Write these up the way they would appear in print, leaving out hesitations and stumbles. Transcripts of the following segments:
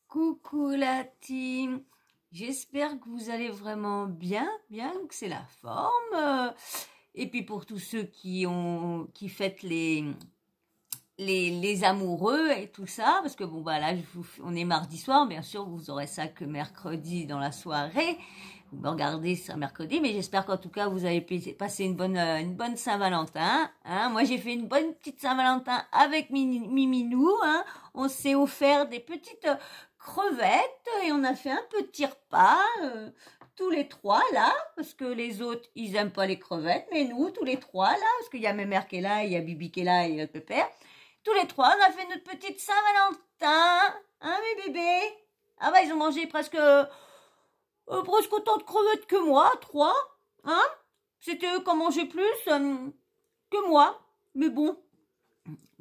Coucou la team, j'espère que vous allez vraiment bien, que c'est la forme. Et puis pour tous ceux qui fêtent les amoureux et tout ça, parce que bon bah là on est mardi soir, bien sûr vous aurez ça que mercredi dans la soirée. Vous me regardez ça mercredi, mais j'espère qu'en tout cas vous avez passé une bonne Saint-Valentin. Hein. Moi j'ai fait une bonne petite Saint-Valentin avec Miminou. Hein. On s'est offert des petites crevettes et on a fait un petit repas tous les trois là, parce que les autres ils aiment pas les crevettes, mais nous tous les trois là, parce qu'il y a ma mère qui est là, il y a Bibi qui est là et notre pépère. Tous les trois on a fait notre petite Saint-Valentin, hein mes bébés. Ah bah ils ont mangé presque autant de crevettes que moi, 3, hein. C'était eux qui en mangeaient plus que moi, mais bon,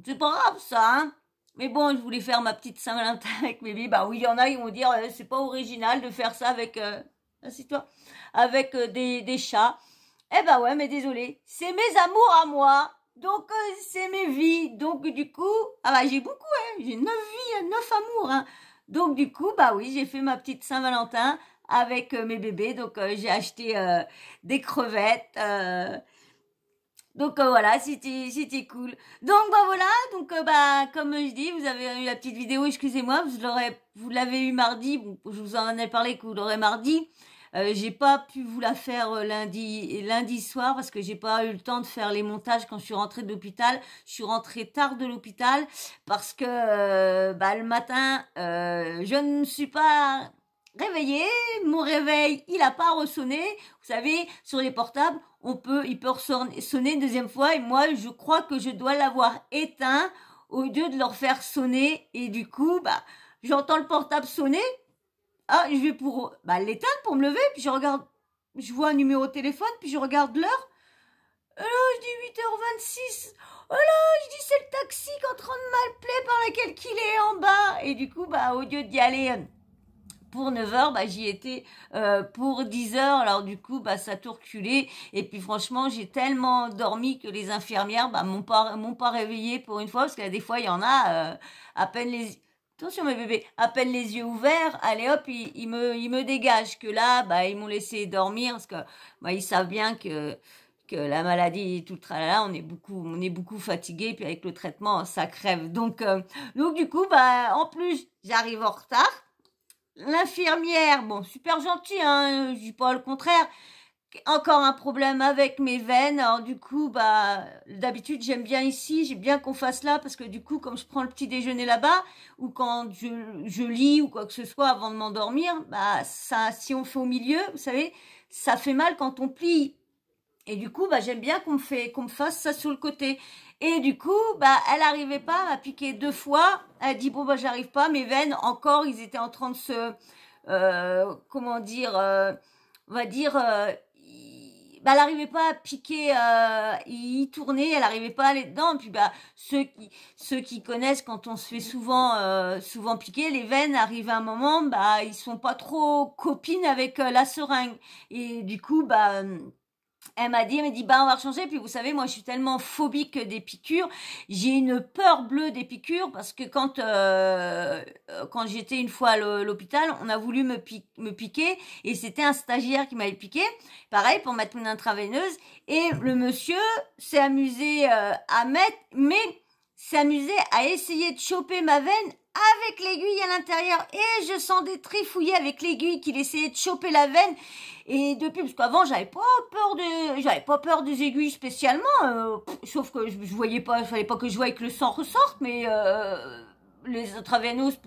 c'est pas grave ça, hein. Mais bon, je voulais faire ma petite Saint-Valentin avec mes bébés. Bah oui, il y en a, ils vont dire, c'est pas original de faire ça avec, assieds-toi, avec des chats. Eh bah ouais, mais désolé, c'est mes amours à moi. Donc, c'est mes vies. Donc, du coup, ah bah j'ai beaucoup, hein. J'ai 9 vies, 9 amours, hein. Donc, du coup, bah oui, j'ai fait ma petite Saint-Valentin avec mes bébés. Donc, j'ai acheté des crevettes. Donc voilà, c'était cool. Donc bah voilà, donc bah comme je dis, vous avez eu la petite vidéo, excusez-moi, vous l'avez eu mardi, bon, je vous en ai parlé que vous l'aurez mardi. J'ai pas pu vous la faire lundi soir parce que j'ai pas eu le temps de faire les montages quand je suis rentrée de l'hôpital. Je suis rentrée tard de l'hôpital parce que bah le matin je ne suis pas réveillée, mon réveil il a pas ressonné. Vous savez, sur les portables il peut sonner une deuxième fois et moi je crois que je dois l'avoir éteint au lieu de leur faire sonner et du coup bah j'entends le portable sonner. Ah, je vais pour l'éteindre pour me lever, puis je vois un numéro de téléphone, puis je regarde l'heure. Et là, je dis 8h26. Oh là, je dis c'est le taxi qui est en train de m'appeler par laquelle qu'il est en bas. Et du coup, bah au lieu d'y aller pour 9h, bah j'y étais pour 10h. Alors du coup, bah ça a tout reculé. Et puis franchement, j'ai tellement dormi que les infirmières m'ont pas réveillée pour une fois, parce que des fois, il y en a à peine Attention mes bébés, à peine les yeux ouverts, allez hop, ils me dégagent. Que là, bah ils m'ont laissé dormir parce que bah ils savent bien que la maladie et tout le tralala, on est beaucoup fatigué, puis avec le traitement, ça crève. Donc du coup, bah en plus, j'arrive en retard. L'infirmière, bon, super gentille, hein, je dis pas le contraire. Encore un problème avec mes veines. Alors du coup, bah d'habitude j'aime bien ici, j'ai bien qu'on fasse là parce que du coup, comme je prends le petit déjeuner là-bas ou quand je lis ou quoi que ce soit avant de m'endormir, bah ça, si on fait au milieu, vous savez, ça fait mal quand on plie. Et du coup, bah j'aime bien qu'on me fasse ça sur le côté. Et du coup, bah elle arrivait pas à piquer 2 fois. Elle dit bon bah j'arrive pas, mes veines encore, ils étaient en train de se comment dire on va dire bah elle arrivait pas à piquer y tourner, elle arrivait pas à aller dedans. Puis bah ceux qui connaissent, quand on se fait souvent piquer, les veines arrivent à un moment, bah ils sont pas trop copines avec la seringue. Et du coup bah elle m'a dit, bah, on va changer. Puis vous savez, moi, je suis tellement phobique des piqûres. J'ai une peur bleue des piqûres parce que quand j'étais une fois à l'hôpital, on a voulu me piquer et c'était un stagiaire qui m'avait piqué. Pareil, pour mettre une intraveineuse. Et le monsieur s'est amusé s'est amusé à essayer de choper ma veine avec l'aiguille à l'intérieur. Et je sentais trifouiller avec l'aiguille qu'il essayait de choper la veine. Et depuis, parce qu'avant, j'avais pas peur des aiguilles spécialement, sauf que je voyais pas, il fallait pas que je voie que le sang ressorte, mais les intraveineuses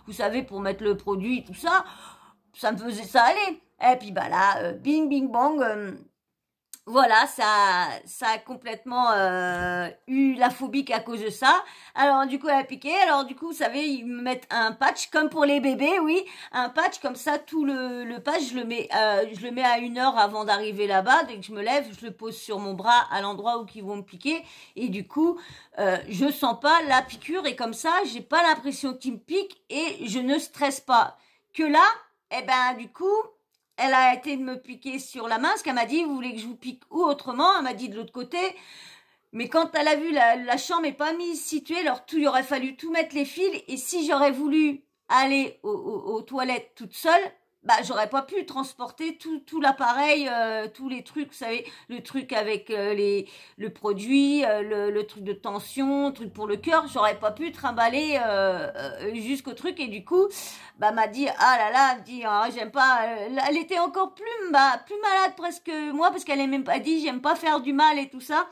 vous savez, pour mettre le produit, tout ça, ça me faisait ça aller. Et puis bah là, bing, bing, bang, voilà, ça a complètement eu la phobie à cause de ça. Alors du coup, elle a piqué. Alors du coup, vous savez, ils me mettent un patch comme pour les bébés, oui, un patch comme ça. Tout le patch, je le mets à 1 heure avant d'arriver là-bas. Dès que je me lève, je le pose sur mon bras à l'endroit où ils vont me piquer. Et du coup, je sens pas la piqûre et comme ça, j'ai pas l'impression qu'ils me piquent et je ne stresse pas. Que là, eh ben du coup. Elle a été de me piquer sur la main, parce qu'elle m'a dit, vous voulez que je vous pique ou autrement? Elle m'a dit de l'autre côté. Mais quand elle a vu la chambre n'est pas mise située, alors il aurait fallu tout mettre les fils. Et si j'aurais voulu aller aux toilettes toute seule, bah j'aurais pas pu transporter tout l'appareil, tous les trucs, vous savez, le truc avec le produit, le truc de tension, le truc pour le cœur, j'aurais pas pu trimballer jusqu'au truc. Et du coup bah m'a dit ah là là, elle dit ah, j'aime pas, elle était encore plus malade presque que moi, parce qu'elle est même pas dit j'aime pas faire du mal et tout ça.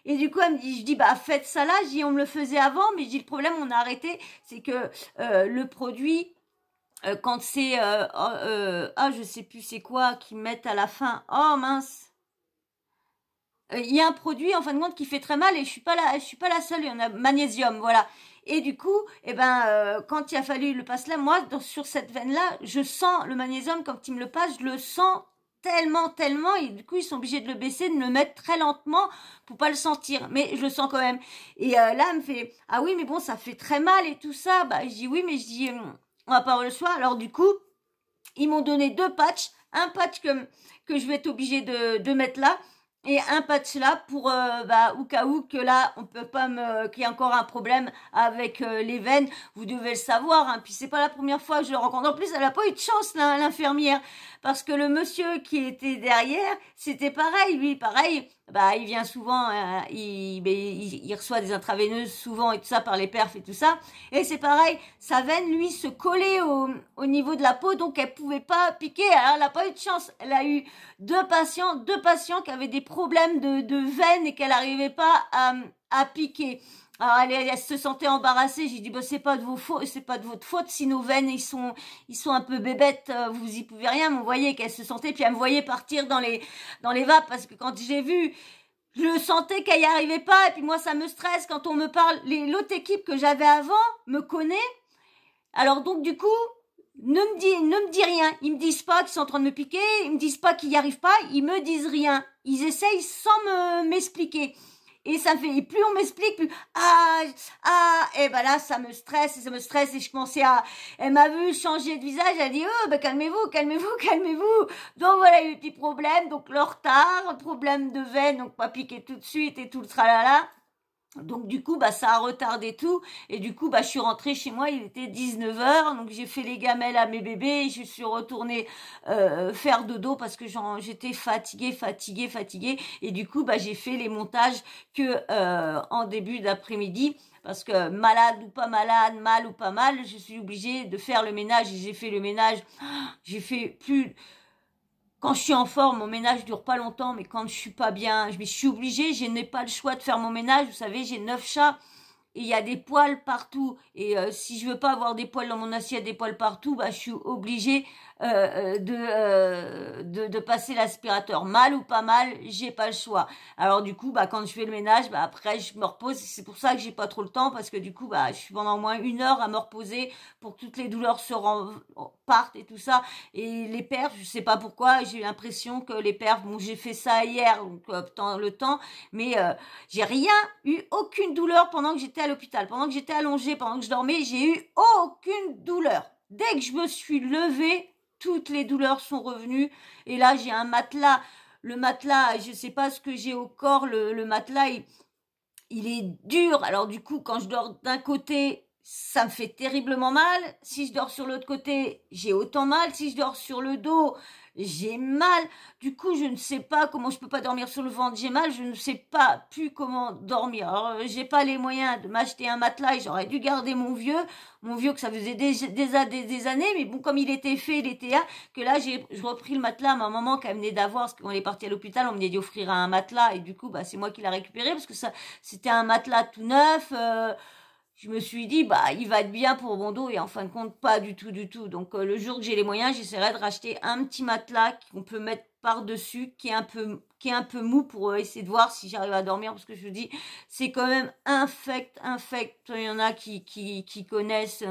Et du coup, elle me dit, je dis, bah, faites ça là. Je dis, on me le faisait avant, mais je dis, le problème, on a arrêté, c'est que le produit, quand c'est, je sais plus c'est quoi qu'ils mettent à la fin. Oh mince. Il y a un produit, en fin de compte, qui fait très mal, et je suis pas la seule. Il y en a magnésium, voilà. Et du coup, quand il a fallu le passer là, moi, sur cette veine-là, je sens le magnésium, quand il me le passe, je le sens tellement, et du coup ils sont obligés de le baisser, de me le mettre très lentement pour pas le sentir, mais je le sens quand même. Et là elle me fait ah oui mais bon ça fait très mal et tout ça. Bah je dis oui, mais je dis on va pas avoir le choix. Alors du coup ils m'ont donné 2 patchs, un patch que je vais être obligée de mettre là, et un patch là pour au cas où que là on peut pas qu'il y a encore un problème avec les veines. Vous devez le savoir, hein. Puis c'est pas la première fois que je le rencontre. En plus elle a pas eu de chance là, l'infirmière, parce que le monsieur qui était derrière c'était pareil, lui pareil, bah il vient souvent, il reçoit des intraveineuses souvent et tout ça par les perfs et tout ça, et c'est pareil, sa veine lui se collait au niveau de la peau, donc elle pouvait pas piquer. Alors elle a pas eu de chance, elle a eu deux patients qui avaient des problèmes de veines et qu'elle n'arrivait pas à piquer. Alors elle se sentait embarrassée. J'ai dit bah c'est pas de votre faute si nos veines ils sont un peu bébêtes, vous y pouvez rien. Mais on voyait qu'elle se sentait, puis elle me voyait partir dans les vapes, parce que quand j'ai vu, je sentais qu'elle y arrivait pas. Et puis moi ça me stresse quand on me parle. L'autre équipe que j'avais avant me connaît. Alors donc du coup ne me dis rien. Ils me disent pas qu'ils sont en train de me piquer, ils me disent pas qu'ils y arrivent pas, ils me disent rien. Ils essayent sans m'expliquer. Et ça me fait, et plus on m'explique, plus, et ben là, ça me stresse, et je commençais elle m'a vu changer de visage, elle a dit, oh, ben calmez-vous. Donc voilà, il y a eu des petits problèmes, donc le retard, problème de veine, donc pas piquer tout de suite et tout le tralala. Donc du coup ça a retardé tout, et du coup je suis rentrée chez moi, il était 19h, donc j'ai fait les gamelles à mes bébés et je suis retournée faire dodo parce que j'étais fatiguée, et du coup j'ai fait les montages que en début d'après-midi, parce que malade ou pas malade, mal ou pas mal, je suis obligée de faire le ménage, et j'ai fait le ménage, j'ai fait plus. Quand je suis en forme, mon ménage dure pas longtemps, mais quand je suis pas bien, je suis obligée, je n'ai pas le choix de faire mon ménage. Vous savez, j'ai 9 chats et il y a des poils partout. Et si je veux pas avoir des poils dans mon assiette, des poils partout, je suis obligée de passer l'aspirateur. Mal ou pas mal, j'ai pas le choix. Alors du coup, quand je fais le ménage, après je me repose. C'est pour ça que j'ai pas trop le temps, parce que du coup, je suis pendant au moins 1 heure à me reposer pour que toutes les douleurs partent et tout ça. Et les perfs, je sais pas pourquoi, j'ai l'impression que les perfs, bon, j'ai fait ça hier, donc le temps, mais j'ai rien eu, aucune douleur pendant que j'étais à l'hôpital, pendant que j'étais allongée, pendant que je dormais, j'ai eu aucune douleur. Dès que je me suis levée, toutes les douleurs sont revenues. Et là, j'ai un matelas. Le matelas, je sais pas ce que j'ai au corps. Le matelas, il est dur. Alors du coup, quand je dors d'un côté, ça me fait terriblement mal. Si je dors sur l'autre côté, j'ai autant mal. Si je dors sur le dos, j'ai mal. Du coup, je ne sais pas comment, je peux pas dormir sur le ventre, j'ai mal. Je ne sais pas plus comment dormir. Alors, j'ai pas les moyens de m'acheter un matelas, et j'aurais dû garder mon vieux que ça faisait des années, mais bon, comme il était fait, il était là, que là, j'ai repris le matelas à ma maman qu'elle venait d'avoir, parce qu'on est parti à l'hôpital, on me dit offrir un matelas, et du coup, c'est moi qui l'ai récupéré, parce que ça, c'était un matelas tout neuf. Je me suis dit, il va être bien pour mon dos, et en fin de compte, pas du tout. Donc, le jour que j'ai les moyens, j'essaierai de racheter un petit matelas qu'on peut mettre par-dessus, qui est un peu mou, pour essayer de voir si j'arrive à dormir, parce que je vous dis, c'est quand même infect. Il y en a qui connaissent,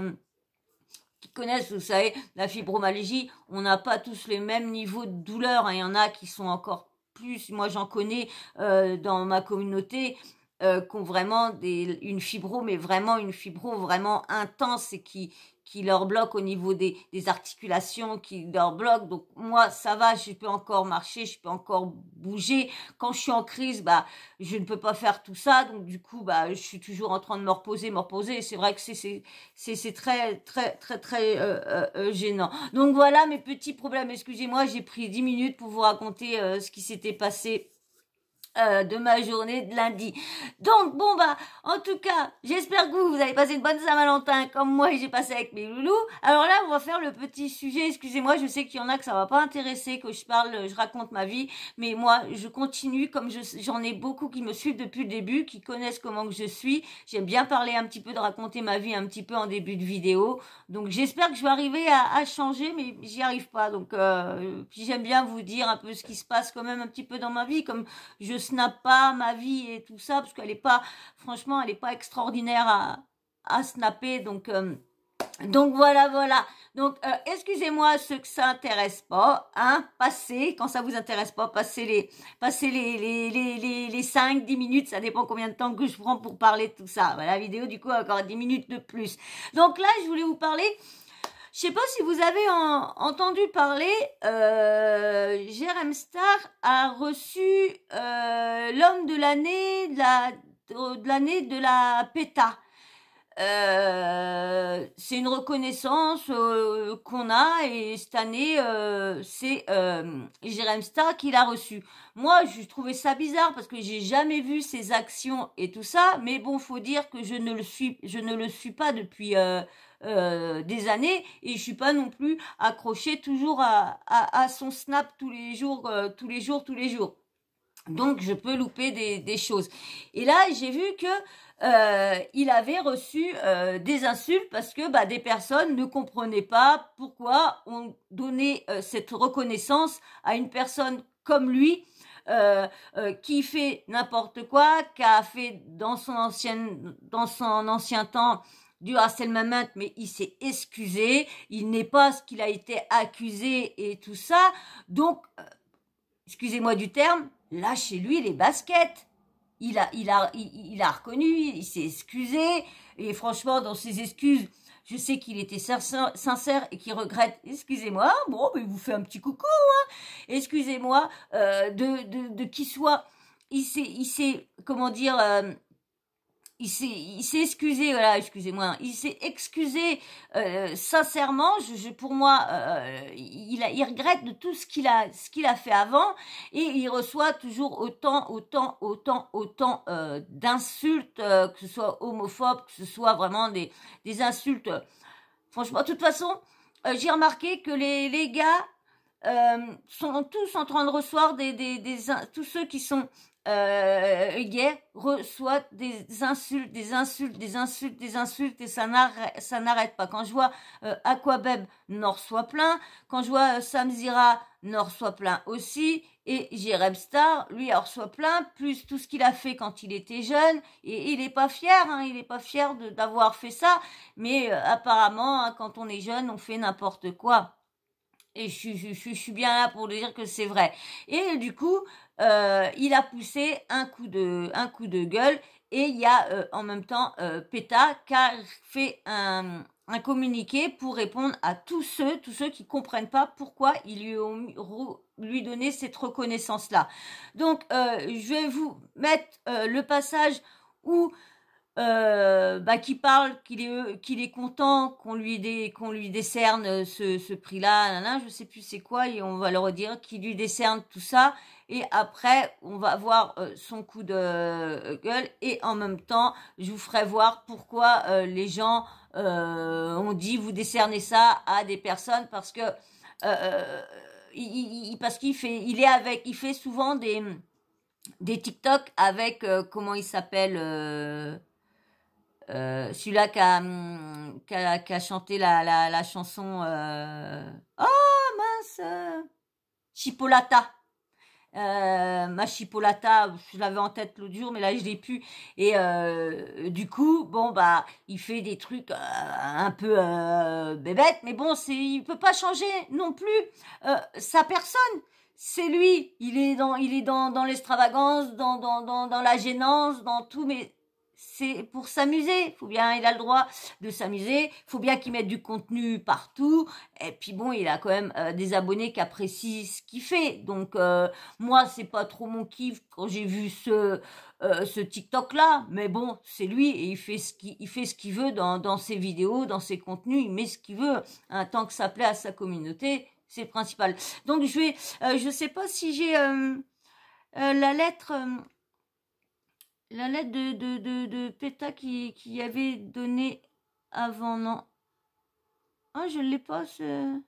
vous savez, la fibromyalgie, on n'a pas tous les mêmes niveaux de douleur, hein. Il y en a qui sont encore plus, moi j'en connais dans ma communauté, qui ont vraiment une fibro, mais vraiment une fibro vraiment intense, et qui qui leur bloque au niveau des articulations, qui leur bloque. Donc moi, ça va, je peux encore marcher, je peux encore bouger. Quand je suis en crise, bah, je ne peux pas faire tout ça. Donc du coup, bah, je suis toujours en train de me reposer. Et c'est vrai que c'est très gênant. Donc voilà mes petits problèmes. Excusez-moi, j'ai pris 10 minutes pour vous raconter ce qui s'était passé de ma journée de lundi. Donc bon bah en tout cas j'espère que vous avez passé une bonne Saint-Valentin comme moi j'ai passé avec mes loulous. Alors là on va faire le petit sujet, excusez-moi, je sais qu'il y en a que ça va pas intéresser que je raconte ma vie, mais moi je continue comme j'en ai beaucoup qui me suivent depuis le début, qui connaissent comment que je suis. J'aime bien parler un petit peu, de raconter ma vie un petit peu en début de vidéo, donc j'espère que je vais arriver à changer, mais j'y arrive pas. Donc puis j'aime bien vous dire un peu ce qui se passe quand même un petit peu dans ma vie, comme je snap pas ma vie et tout ça, parce qu'elle est pas, franchement, elle est pas extraordinaire à snapper, donc voilà. Donc, excusez-moi ceux que ça intéresse pas, hein, passez, quand ça vous intéresse pas, passez les 5-10 minutes, ça dépend combien de temps que je prends pour parler de tout ça. Bah, la vidéo, du coup, a encore 10 minutes de plus. Donc là, je voulais vous parler. Je sais pas si vous avez entendu parler, Jérém Star a reçu l'homme de l'année de la PETA. C'est une reconnaissance qu'on a, et cette année c'est Jérém Star qui l'a reçu. Moi je trouvais ça bizarre parce que j'ai jamais vu ses actions et tout ça, mais bon, faut dire que je ne le suis pas depuis des années, et je suis pas non plus accrochée toujours à son snap tous les jours. Donc je peux louper des choses. Et là j'ai vu que il avait reçu des insultes parce que bah, des personnes ne comprenaient pas pourquoi on donnait cette reconnaissance à une personne comme lui, qui fait n'importe quoi, qui a fait dans son ancien temps du harcèlement, mais il s'est excusé, il n'est pas ce qu'il a été accusé et tout ça. Donc excusez-moi du terme, lâchez-lui les baskets. Il a reconnu, il s'est excusé, et franchement, dans ses excuses, je sais qu'il était sincère et qu'il regrette. Excusez-moi, bon, mais il vous fait un petit coucou, hein. Excusez-moi, de qui soit, il s'est, comment dire, il s'est excusé, voilà, excusez-moi, il s'est excusé sincèrement. Pour moi, il regrette de tout ce qu'il a fait avant, et il reçoit toujours autant d'insultes, que ce soit homophobes, que ce soit vraiment des insultes. Franchement, de toute façon, j'ai remarqué que les gars sont tous en train de recevoir tous ceux qui sont gays reçoivent des insultes, et ça n'arrête pas. Quand je vois Aquabeb n'en reçoit plein, quand je vois Samzira n'en reçoit plein aussi, et Jérém Star, lui, en reçoit plein, plus tout ce qu'il a fait quand il était jeune, et il est pas fier, hein, il est pas fier d'avoir fait ça, mais apparemment, hein, quand on est jeune, on fait n'importe quoi. Et je suis bien là pour dire que c'est vrai. Et du coup, il a poussé un coup de gueule, et il y a en même temps PETA qui a fait un communiqué pour répondre à tous ceux qui comprennent pas pourquoi ils lui donné cette reconnaissance là. Donc je vais vous mettre le passage où qui parle qu'il est content qu'on lui décerne ce prix-là, je sais plus c'est quoi, et on va le redire, qu'il lui décerne tout ça, et après on va voir son coup de gueule, et en même temps je vous ferai voir pourquoi les gens ont dit vous décernez ça à des personnes, parce que il fait souvent des TikTok avec comment il s'appelle, celui-là qui a chanté la chanson oh mince, Chipolata. Ma Chipolata, je l'avais en tête l'autre jour, mais là je l'ai plus. Et du coup, bon bah, il fait des trucs un peu bébêtes, mais bon, il peut pas changer non plus sa personne. C'est lui, il est dans l'extravagance, dans la gênance, dans tout, mais c'est pour s'amuser. Faut bien, il a le droit de s'amuser. Faut bien qu'il mette du contenu partout. Et puis bon, il a quand même des abonnés qui apprécient ce qu'il fait. Donc moi, c'est pas trop mon kiff quand j'ai vu ce TikTok là. Mais bon, c'est lui et il fait ce qu'il veut dans ses vidéos, dans ses contenus. Il met ce qu'il veut. Tant que ça plaît à sa communauté, c'est le principal. Donc je sais pas si j'ai la lettre. La lettre de PETA qui avait donné avant, non. Ah, je ne l'ai pas, ce...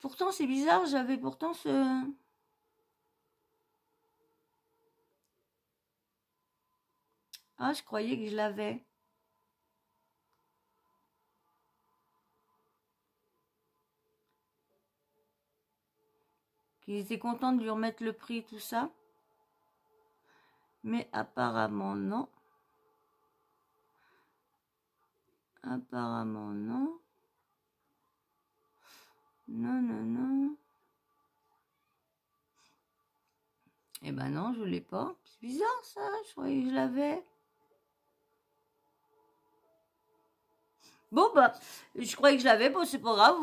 Pourtant, c'est bizarre, j'avais pourtant ce... Ah, je croyais que je l'avais. Qu'il était content de lui remettre le prix, tout ça. Mais apparemment, non. Apparemment, non. Non, non, non. Eh ben non, je l'ai pas. C'est bizarre, ça. Je croyais que je l'avais. Bon, bah, je croyais que je l'avais. Bon, c'est pas grave.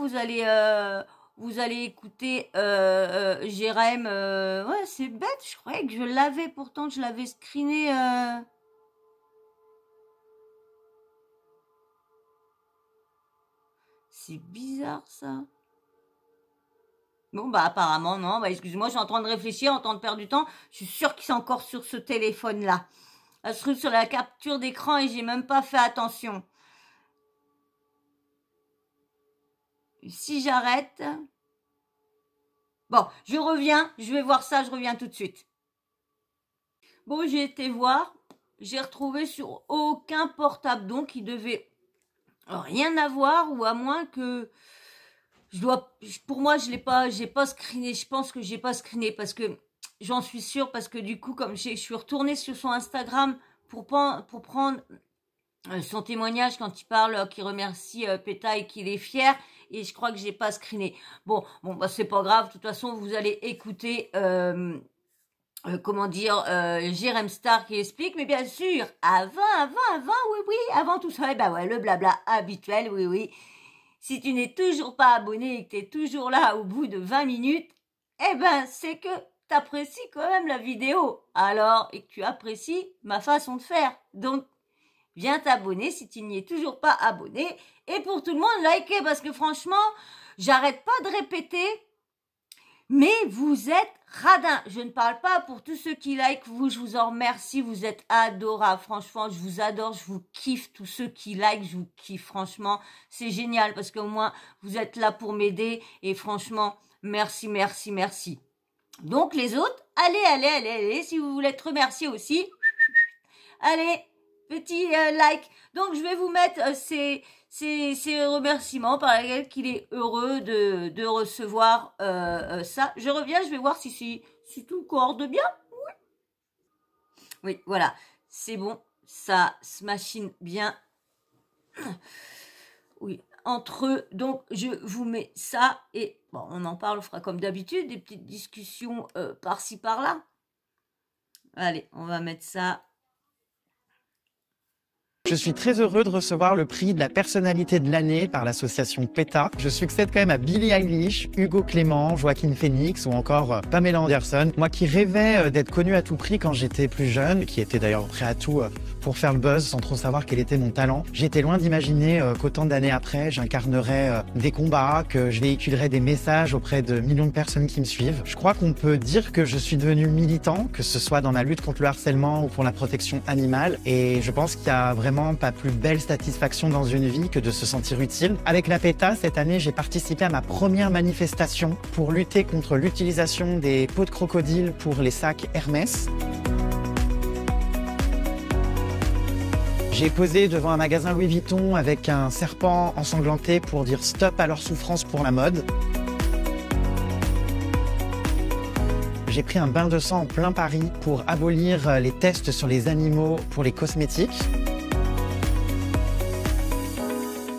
Vous allez écouter Jérém. Ouais, c'est bête. Je croyais que je l'avais. Pourtant, je l'avais screené. C'est bizarre, ça. Bon, bah, apparemment, non. Bah, excusez-moi, je suis en train de réfléchir, en train de perdre du temps. Je suis sûre qu'ils sont encore sur ce téléphone-là. Elle se trouve sur la capture d'écran et j'ai même pas fait attention. Si j'arrête... Bon, je reviens, je vais voir ça, je reviens tout de suite. Bon, j'ai été voir, j'ai retrouvé sur aucun portable, donc il devait rien avoir, ou à moins que... Pour moi, j'ai pas screené, je pense que j'ai pas screené, parce que j'en suis sûre, parce que du coup, comme je suis retournée sur son Instagram pour prendre son témoignage quand il parle, qu'il remercie PETA et qu'il est fier, et je crois que j'ai pas screené. Bon, bah c'est pas grave. De toute façon, vous allez écouter, comment dire, Jérém Star qui explique. Mais bien sûr, avant, oui, avant tout ça, bah ouais, le blabla habituel, oui. Si tu n'es toujours pas abonné et que tu es toujours là au bout de 20 minutes, eh ben c'est que t'apprécies quand même la vidéo. Alors, et que tu apprécies ma façon de faire. Donc, viens t'abonner si tu n'y es toujours pas abonné. Et pour tout le monde, likez, parce que franchement, j'arrête pas de répéter, mais vous êtes radins. Je ne parle pas pour tous ceux qui likent, vous, je vous en remercie, vous êtes adorables. Franchement, je vous adore, je vous kiffe. Tous ceux qui likent, je vous kiffe. Franchement, c'est génial, parce qu'au moins, vous êtes là pour m'aider. Et franchement, merci. Donc, les autres, allez, si vous voulez être remerciés aussi, allez, petit like. Donc, je vais vous mettre ces remerciements par lesquels qu'il est heureux de recevoir ça. Je reviens, je vais voir si tout coorde bien. Oui, voilà, c'est bon, ça se machine bien. Oui, entre eux. Donc, je vous mets ça et bon, on en parle, on fera comme d'habitude, des petites discussions par-ci, par-là. Allez, on va mettre ça. Je suis très heureux de recevoir le prix de la personnalité de l'année par l'association PETA. Je succède quand même à Billie Eilish, Hugo Clément, Joaquin Phoenix ou encore Pamela Anderson. Moi qui rêvais d'être connu à tout prix quand j'étais plus jeune, qui était d'ailleurs prêt à tout pour faire le buzz sans trop savoir quel était mon talent. J'étais loin d'imaginer qu'autant d'années après, j'incarnerais des combats, que je véhiculerais des messages auprès de millions de personnes qui me suivent. Je crois qu'on peut dire que je suis devenu militant, que ce soit dans la lutte contre le harcèlement ou pour la protection animale. Et je pense qu'il y a vraiment pas plus belle satisfaction dans une vie que de se sentir utile. Avec la PETA, cette année, j'ai participé à ma première manifestation pour lutter contre l'utilisation des peaux de crocodile pour les sacs Hermès. J'ai posé devant un magasin Louis Vuitton avec un serpent ensanglanté pour dire stop à leur souffrance pour la mode. J'ai pris un bain de sang en plein Paris pour abolir les tests sur les animaux pour les cosmétiques.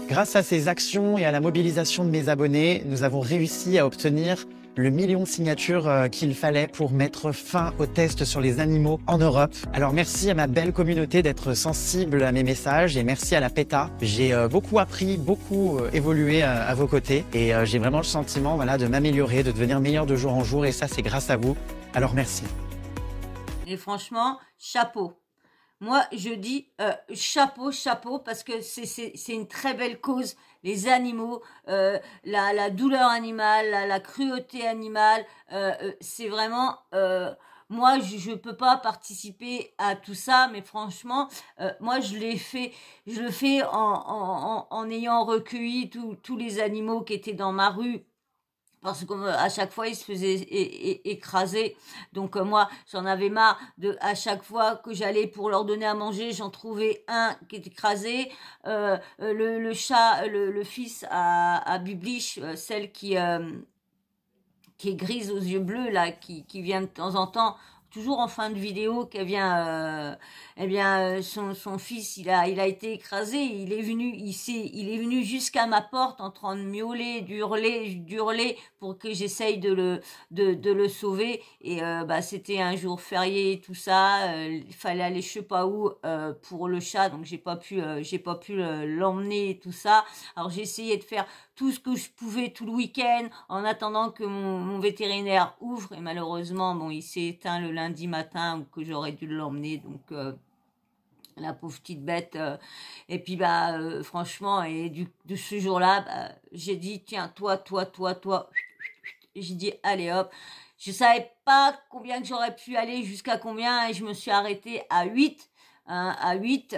Grâce à ces actions et à la mobilisation de mes abonnés, nous avons réussi à obtenir le million de signatures qu'il fallait pour mettre fin aux tests sur les animaux en Europe. Alors merci à ma belle communauté d'être sensible à mes messages et merci à la PETA. J'ai beaucoup appris, beaucoup évolué à vos côtés et j'ai vraiment le sentiment voilà, de m'améliorer, de devenir meilleur de jour en jour et ça c'est grâce à vous. Alors merci. Et franchement, chapeau. Moi, je dis chapeau, chapeau, parce que c'est une très belle cause. Les animaux, la douleur animale, la cruauté animale, c'est vraiment... moi, je peux pas participer à tout ça, mais franchement, moi, je le fais en ayant recueilli tous les animaux qui étaient dans ma rue. Parce qu'à chaque fois, ils se faisaient écraser. Donc moi, j'en avais marre à chaque fois que j'allais pour leur donner à manger, j'en trouvais un qui était écrasé. Le chat, le fils à Bubliche, celle qui est grise aux yeux bleus, là, qui vient de temps en temps, toujours en fin de vidéo, qu'elle vient, son fils, il a été écrasé, il est venu jusqu'à ma porte en train de miauler, d'hurler pour que j'essaye de le sauver. Et c'était un jour férié et tout ça, il fallait aller je sais pas où pour le chat, donc j'ai pas pu l'emmener et tout ça. Alors j'ai essayé de faire tout ce que je pouvais tout le week-end en attendant que mon vétérinaire ouvre et malheureusement bon il s'est éteint le lundi matin ou que j'aurais dû l'emmener donc la pauvre petite bête et puis franchement et de ce jour-là j'ai dit tiens toi j'ai dit allez hop, je savais pas combien que j'aurais pu aller jusqu'à combien et je me suis arrêtée à 8. À 8,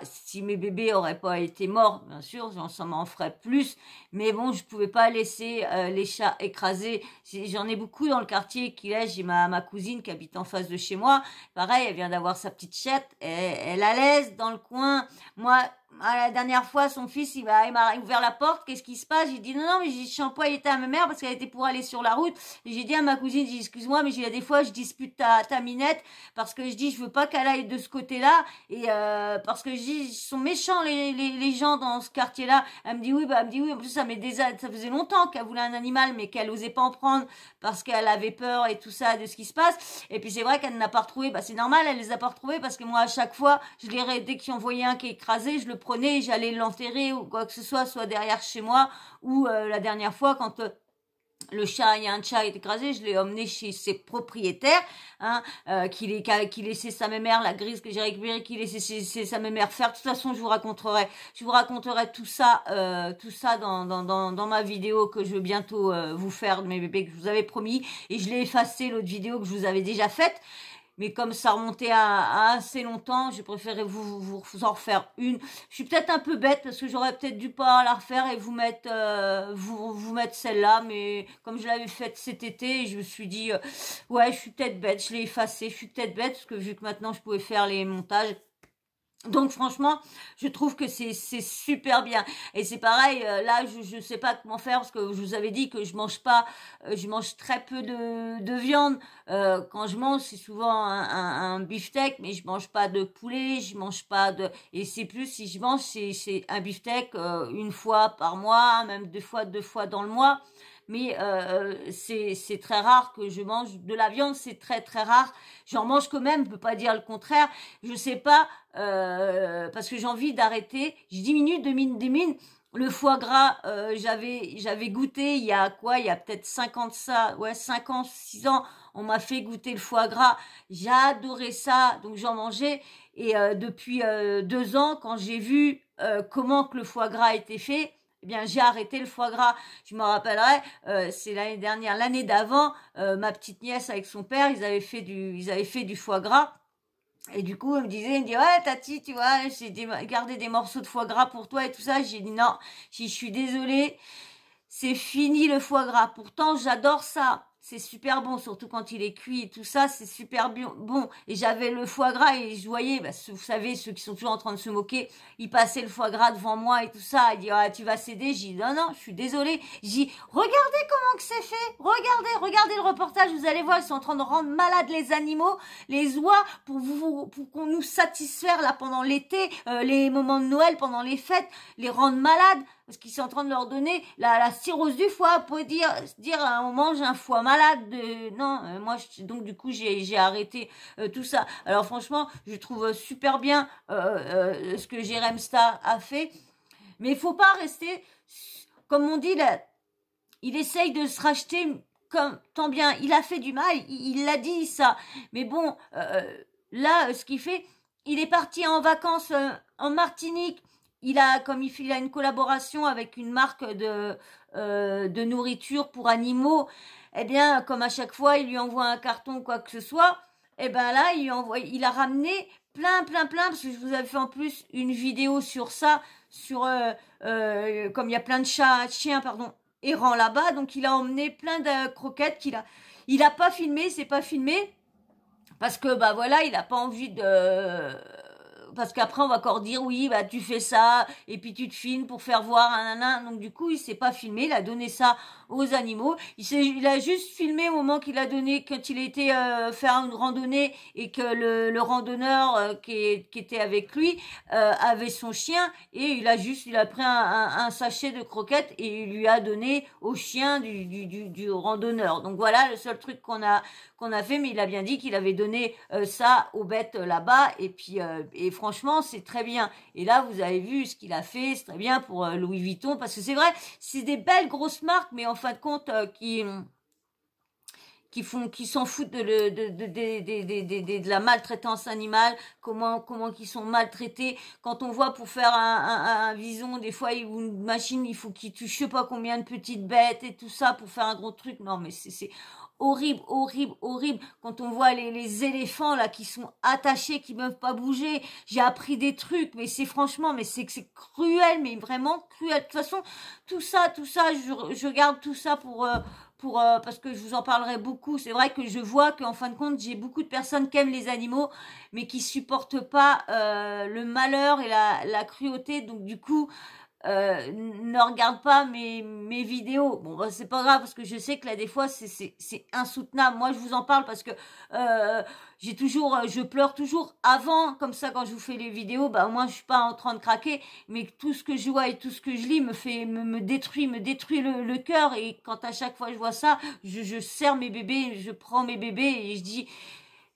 si mes bébés auraient pas été morts, bien sûr, ça m'en ferait plus. Mais bon, je pouvais pas laisser les chats écrasés. J'en ai beaucoup dans le quartier j'ai ma cousine qui habite en face de chez moi. Pareil, elle vient d'avoir sa petite chatte. Elle la laisse dans le coin. Moi, la dernière fois, son fils, il m'a ouvert la porte. Qu'est-ce qui se passe? J'ai dit non, mais j'ai shampoing était à ma mère parce qu'elle était pour aller sur la route. Et j'ai dit à ma cousine, excuse-moi, mais des fois, je dispute ta minette parce que je dis, je veux pas qu'elle aille de ce côté-là. Et parce que je dis, ils sont méchants les gens dans ce quartier-là. Elle me dit oui. En plus, ça faisait longtemps qu'elle voulait un animal, mais qu'elle osait pas en prendre parce qu'elle avait peur et tout ça de ce qui se passe. Et puis c'est vrai qu'elle n'a pas retrouvé. C'est normal, elle les a pas retrouvés parce que moi, à chaque fois, dès qu'il en voyait un qui est écrasé, je le prenais, j'allais l'enterrer ou quoi que ce soit derrière chez moi ou la dernière fois quand il y a un chat est écrasé, je l'ai emmené chez ses propriétaires, qui laissait sa mère, la grise que j'ai récupérée, qui laissait sa mère faire. De toute façon, je vous raconterai tout ça dans ma vidéo que je vais bientôt vous faire de mes bébés que je vous avais promis. Et je l'ai effacé l'autre vidéo que je vous avais déjà faite. Mais comme ça remontait à assez longtemps, j'ai préféré vous en refaire une. Je suis peut-être un peu bête parce que j'aurais peut-être dû pas la refaire et vous mettre celle-là. Mais comme je l'avais faite cet été, je me suis dit, ouais, je suis peut-être bête. Je l'ai effacée. Je suis peut-être bête parce que vu que maintenant je pouvais faire les montages. Donc franchement, je trouve que c'est super bien. Et c'est pareil, là je sais pas comment faire parce que je vous avais dit que je mange très peu de viande. Quand je mange, c'est souvent un beefsteak, mais je mange pas de poulet, et c'est plus si je mange c'est un beefsteak une fois par mois, même deux fois dans le mois. Mais c'est très rare que je mange de la viande, c'est très très rare. J'en mange quand même, je peux pas dire le contraire. Je sais pas, parce que j'ai envie d'arrêter. Je diminue. Le foie gras, j'avais goûté il y a peut-être 5 ans de ça, 5 ans, 6 ans, on m'a fait goûter le foie gras. J'ai adoré ça, donc j'en mangeais. Et depuis 2 ans, quand j'ai vu comment que le foie gras était fait, eh bien, j'ai arrêté le foie gras. Je me rappellerai, c'est l'année d'avant, ma petite nièce avec son père, ils avaient fait du foie gras. Et du coup, il me dit, ouais, Tati, tu vois, j'ai gardé des morceaux de foie gras pour toi et tout ça. J'ai dit, non, je suis désolée, c'est fini le foie gras. Pourtant, j'adore ça. C'est super bon, surtout quand il est cuit et tout ça, c'est super bon. Et j'avais le foie gras et je voyais, vous savez, ceux qui sont toujours en train de se moquer, ils passaient le foie gras devant moi et tout ça. Il dit, ah, tu vas céder. J'ai dit, non, je suis désolée. J'ai dit, regardez comment que c'est fait. Regardez le reportage. Vous allez voir, ils sont en train de rendre malades les animaux, les oies, pour qu'on nous satisfaire là pendant l'été, les moments de Noël, pendant les fêtes, les rendre malades. parce qu'ils sont en train de leur donner la cirrhose du foie, pour dire on mange un foie malade. Non, moi, donc du coup, j'ai arrêté tout ça. Alors franchement, je trouve super bien ce que Jérém Star a fait, mais il faut pas rester, comme on dit, là, il essaye de se racheter comme tant bien. Il a fait du mal, il l'a dit ça. Mais bon, là, ce qu'il fait, il est parti en vacances en Martinique. Comme il a une collaboration avec une marque de nourriture pour animaux. Eh bien, comme à chaque fois, il lui envoie un carton ou quoi que ce soit. Eh ben là, il a ramené plein, parce que je vous avais fait en plus une vidéo sur ça, comme il y a plein de chiens, pardon, errant là-bas, donc il a emmené plein de croquettes il a pas filmé, c'est pas filmé, parce que bah voilà, il a pas envie parce qu'après on va encore dire oui, bah tu fais ça et puis tu te filmes pour faire voir un nanan. Donc du coup il s'est pas filmé, il a donné ça aux animaux. Il a juste filmé au moment qu'il a donné, quand il était faire une randonnée et que le randonneur qui était avec lui avait son chien, et il a pris un sachet de croquettes et il lui a donné au chien du randonneur. Donc voilà le seul truc qu'on a fait, mais il a bien dit qu'il avait donné ça aux bêtes là-bas, et puis et franchement c'est très bien. Et là vous avez vu ce qu'il a fait, c'est très bien pour Louis Vuitton, parce que c'est vrai, c'est des belles grosses marques, mais en fin de compte qui s'en foutent de la maltraitance animale, comment qu'ils sont maltraités. Quand on voit pour faire un vison, des fois une machine, il faut qu'il tue je sais pas combien de petites bêtes et tout ça pour faire un gros truc. Non mais c'est horrible. Quand on voit les éléphants là qui sont attachés, qui peuvent pas bouger, j'ai appris des trucs, mais c'est franchement, mais c'est cruel, mais vraiment cruel. De toute façon, tout ça, je garde tout ça pour parce que je vous en parlerai beaucoup. C'est vrai que je vois qu'en fin de compte, j'ai beaucoup de personnes qui aiment les animaux, mais qui supportent pas le malheur et la cruauté. Donc du coup, ne regarde pas mes vidéos. Bon, bah, c'est pas grave, parce que je sais que là des fois c'est insoutenable. Moi je vous en parle parce que je pleure toujours avant, comme ça quand je vous fais les vidéos, bah au moins je suis pas en train de craquer, mais tout ce que je vois et tout ce que je lis me détruit le cœur. Et quand à chaque fois je vois ça, je serre mes bébés, je prends mes bébés et je dis,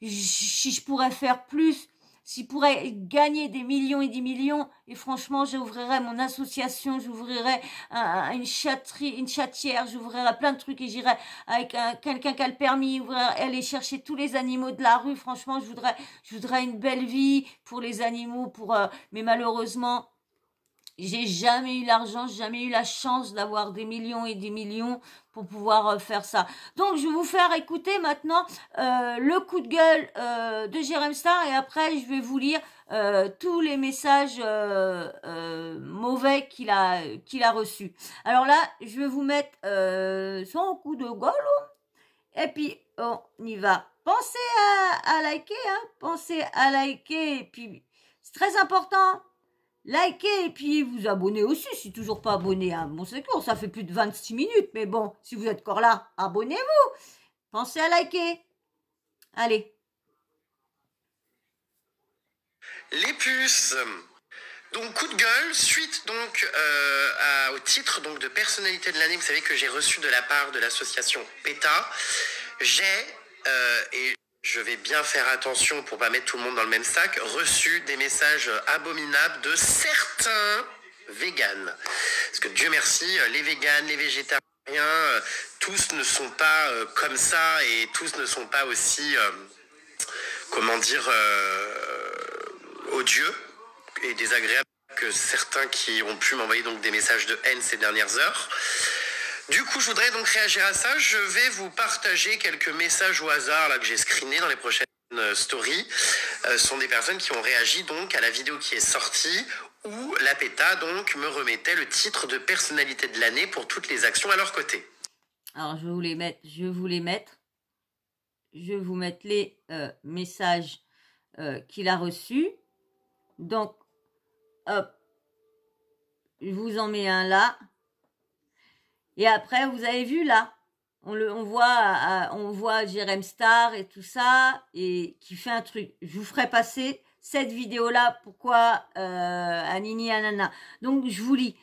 si je pourrais faire plus, s'il pourrait gagner des millions et des millions, et franchement, j'ouvrirais mon association, j'ouvrirais une chatière, j'ouvrirais plein de trucs, et j'irais avec quelqu'un qui a le permis, aller chercher tous les animaux de la rue. Franchement, je voudrais une belle vie pour les animaux, mais malheureusement, j'ai jamais eu l'argent, j'ai jamais eu la chance d'avoir des millions et des millions pour pouvoir faire ça. Donc je vais vous faire écouter maintenant le coup de gueule de Jérém Star, et après je vais vous lire tous les messages mauvais qu'il a reçus. Alors là, je vais vous mettre son coup de gueule, et puis on y va. Pensez à liker, hein, pensez à liker, et puis c'est très important. Likez et puis vous abonnez aussi, si toujours pas abonné à mon secours. Ça fait plus de 26 minutes, mais bon, si vous êtes encore là, abonnez-vous. Pensez à liker. Allez. Les puces. Donc coup de gueule, suite donc au titre donc de personnalité de l'année. Vous savez que j'ai reçu de la part de l'association PETA. Et je vais bien faire attention pour pas mettre tout le monde dans le même sac, reçu des messages abominables de certains véganes. Parce que Dieu merci, les véganes, les végétariens, tous ne sont pas comme ça, et tous ne sont pas aussi, odieux et désagréables que certains qui ont pu m'envoyer donc des messages de haine ces dernières heures. Du coup, je voudrais donc réagir à ça. Je vais vous partager quelques messages au hasard là que j'ai screenés dans les prochaines stories. Ce sont des personnes qui ont réagi donc à la vidéo qui est sortie, où la PETA donc me remettait le titre de personnalité de l'année pour toutes les actions à leur côté. Alors, je vais vous mettre. Je vais vous mettre les messages qu'il a reçus. Donc, hop, je vous en mets un là. Et après, vous avez vu là, on voit Jérém Star et tout ça, et qui fait un truc. Je vous ferai passer cette vidéo-là. Pourquoi Anini Anana. Donc, je vous lis.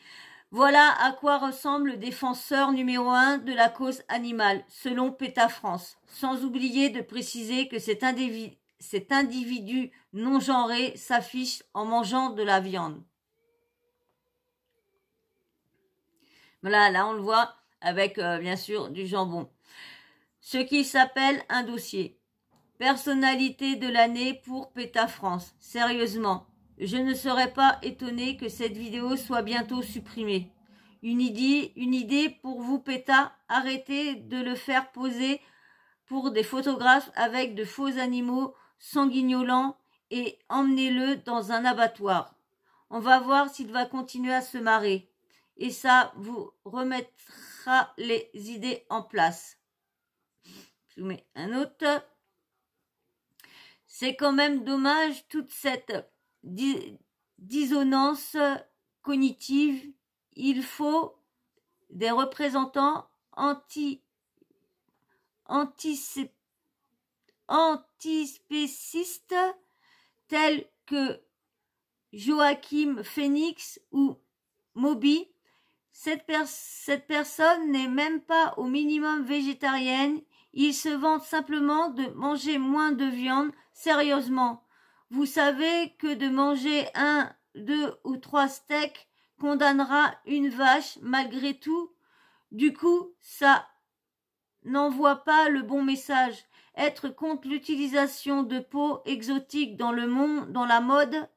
Voilà à quoi ressemble le défenseur numéro 1 de la cause animale, selon PETA France. Sans oublier de préciser que cet individu non genré s'affiche en mangeant de la viande. Voilà, là on le voit avec bien sûr du jambon. Ce qui s'appelle un dossier. Personnalité de l'année pour PETA France. Sérieusement, je ne serais pas étonné que cette vidéo soit bientôt supprimée. Une idée pour vous PETA, arrêtez de le faire poser pour des photographes avec de faux animaux sanguignolants et emmenez-le dans un abattoir. On va voir s'il va continuer à se marrer. Et ça vous remettra les idées en place. Je vous mets un autre. C'est quand même dommage toute cette dissonance cognitive. Il faut des représentants antispécistes tels que Joachim Phoenix ou Moby. Cette personne n'est même pas au minimum végétarienne. Ils se vantent simplement de manger moins de viande. Sérieusement, vous savez que de manger 1, 2 ou 3 steaks condamnera une vache malgré tout. Du coup, ça n'envoie pas le bon message. Être contre l'utilisation de peaux exotiques dans la mode,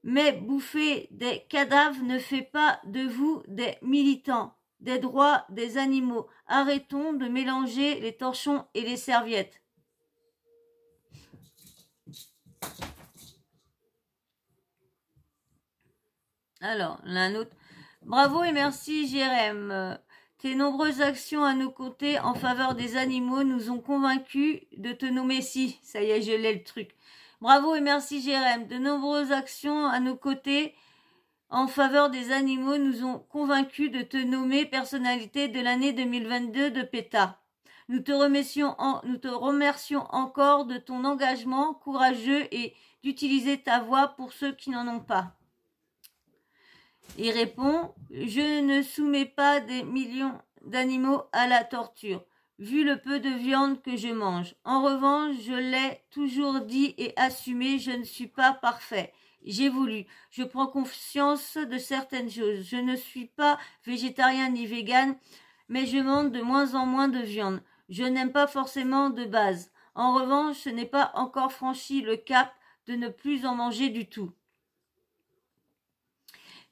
mais bouffer des cadavres ne fait pas de vous des militants des droits des animaux. Arrêtons de mélanger les torchons et les serviettes. Alors, l'un autre. Bravo et merci Jérém. Tes nombreuses actions à nos côtés en faveur des animaux nous ont convaincus de te nommer. Si, ça y est, je l'ai le truc. Bravo et merci Jérém. De nombreuses actions à nos côtés en faveur des animaux nous ont convaincus de te nommer personnalité de l'année 2022 de PETA. Nous te remercions encore de ton engagement courageux et d'utiliser ta voix pour ceux qui n'en ont pas. Il répond « Je ne soumets pas des millions d'animaux à la torture, vu le peu de viande que je mange. En revanche, je l'ai toujours dit et assumé, je ne suis pas parfait. J'ai voulu. Je prends conscience de certaines choses. Je ne suis pas végétarien ni végane, mais je mange de moins en moins de viande. Je n'aime pas forcément de base. En revanche, ce n'est pas encore franchi le cap de ne plus en manger du tout. »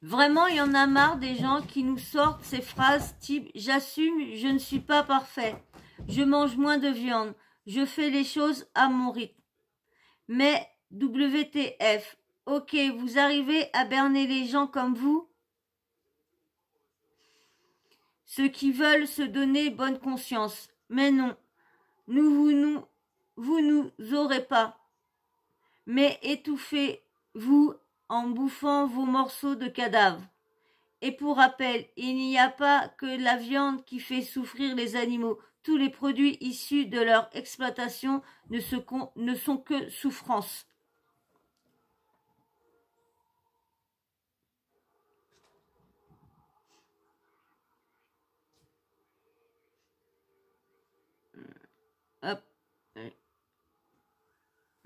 Vraiment, il y en a marre des gens qui nous sortent ces phrases type « J'assume, je ne suis pas parfait. Je mange moins de viande. Je fais les choses à mon rythme. » Mais WTF, ok, vous arrivez à berner les gens comme vous? Ceux qui veulent se donner bonne conscience. Mais non, vous nous aurez pas. Mais étouffez-vous en bouffant vos morceaux de cadavres. Et pour rappel, il n'y a pas que la viande qui fait souffrir les animaux. Tous les produits issus de leur exploitation ne sont que souffrance. Hop.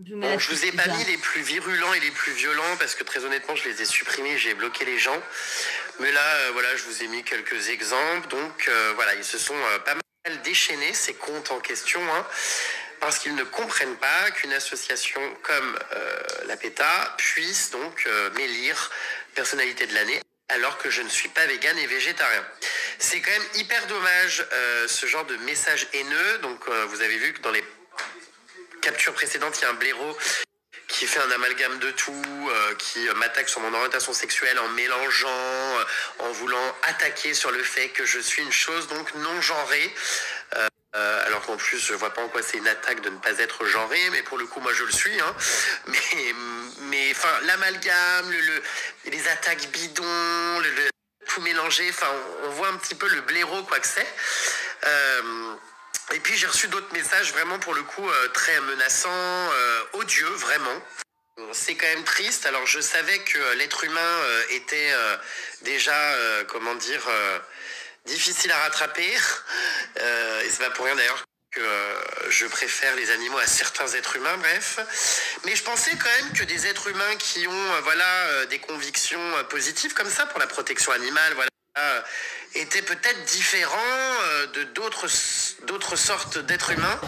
Je vous ai pas mis les plus virulents et les plus violents parce que très honnêtement je les ai supprimés, j'ai bloqué les gens. Mais là, voilà, je vous ai mis quelques exemples. Donc voilà, ils se sont pas mal déchaînés, ces comptes en question, hein, parce qu'ils ne comprennent pas qu'une association comme la PETA puisse donc m'élire personnalité de l'année alors que je ne suis pas végane et végétarien. C'est quand même hyper dommage ce genre de message haineux. Donc vous avez vu que dans les capture précédente, il y a un blaireau qui fait un amalgame de tout, qui m'attaque sur mon orientation sexuelle en mélangeant, en voulant attaquer sur le fait que je suis une chose donc non genrée. Alors qu'en plus, je vois pas en quoi c'est une attaque de ne pas être genré, mais pour le coup, moi, je le suis. Hein. Mais enfin, l'amalgame, les attaques bidons, tout mélangé, enfin, on voit un petit peu le blaireau, quoi que c'est. Et puis j'ai reçu d'autres messages vraiment pour le coup très menaçants, odieux vraiment. C'est quand même triste. Alors je savais que l'être humain était déjà, comment dire, difficile à rattraper. Et c'est pas pour rien d'ailleurs que je préfère les animaux à certains êtres humains, bref. Mais je pensais quand même que des êtres humains qui ont des convictions positives comme ça pour la protection animale, voilà, étaient peut-être différents de d'autres sortes d'êtres humains.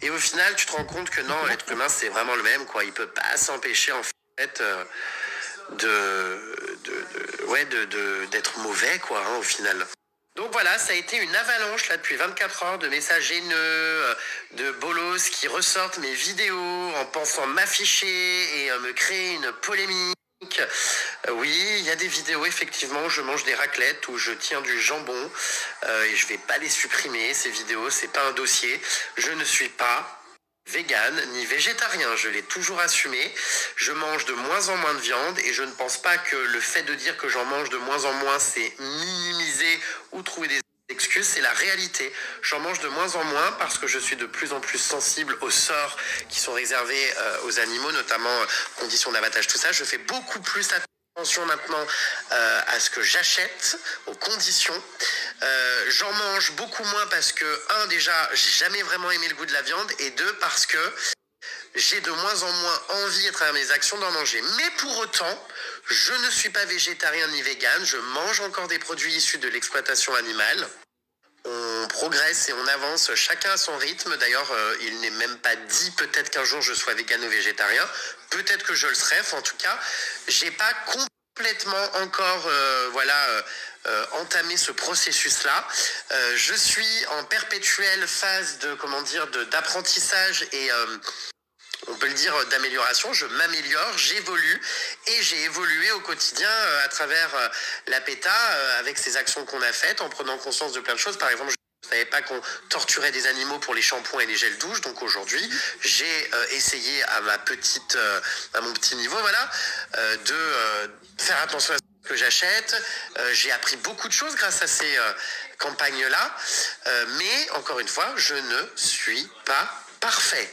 Et au final, tu te rends compte que non, l'être humain, c'est vraiment le même, quoi. Il peut pas s'empêcher, en fait, d'être mauvais, quoi, hein, au final. Donc voilà, ça a été une avalanche là depuis 24 heures de messages haineux, de bolos qui ressortent mes vidéos en pensant m'afficher et me créer une polémique. Oui, il y a des vidéos effectivement où je mange des raclettes, où je tiens du jambon et je vais pas les supprimer ces vidéos, c'est pas un dossier. Je ne suis pas vegan ni végétarien, je l'ai toujours assumé. Je mange de moins en moins de viande et je ne pense pas que le fait de dire que j'en mange de moins en moins, c'est minimiser ou trouver des excuses, c'est la réalité. J'en mange de moins en moins parce que je suis de plus en plus sensible aux sorts qui sont réservés aux animaux, notamment conditions d'abattage, tout ça. Je fais beaucoup plus attention maintenant à ce que j'achète, aux conditions. J'en mange beaucoup moins parce que, un, déjà, j'ai jamais vraiment aimé le goût de la viande, et deux, parce que j'ai de moins en moins envie, à travers mes actions, d'en manger. Mais pour autant, je ne suis pas végétarien ni vegan, je mange encore des produits issus de l'exploitation animale. On progresse et on avance, chacun à son rythme. D'ailleurs, il n'est même pas dit peut-être qu'un jour je sois vegan ou végétarien. Peut-être que je le serai. Enfin, en tout cas, j'ai pas complètement encore entamé ce processus-là. Je suis en perpétuelle phase d'apprentissage et on peut le dire, d'amélioration. Je m'améliore, j'évolue et j'ai évolué au quotidien à travers la PETA avec ces actions qu'on a faites en prenant conscience de plein de choses. Par exemple, je ne savais pas qu'on torturait des animaux pour les shampoings et les gels douche. Donc aujourd'hui, j'ai essayé à mon petit niveau, de faire attention à ce que j'achète. J'ai appris beaucoup de choses grâce à ces campagnes-là. Mais encore une fois, je ne suis pas parfait.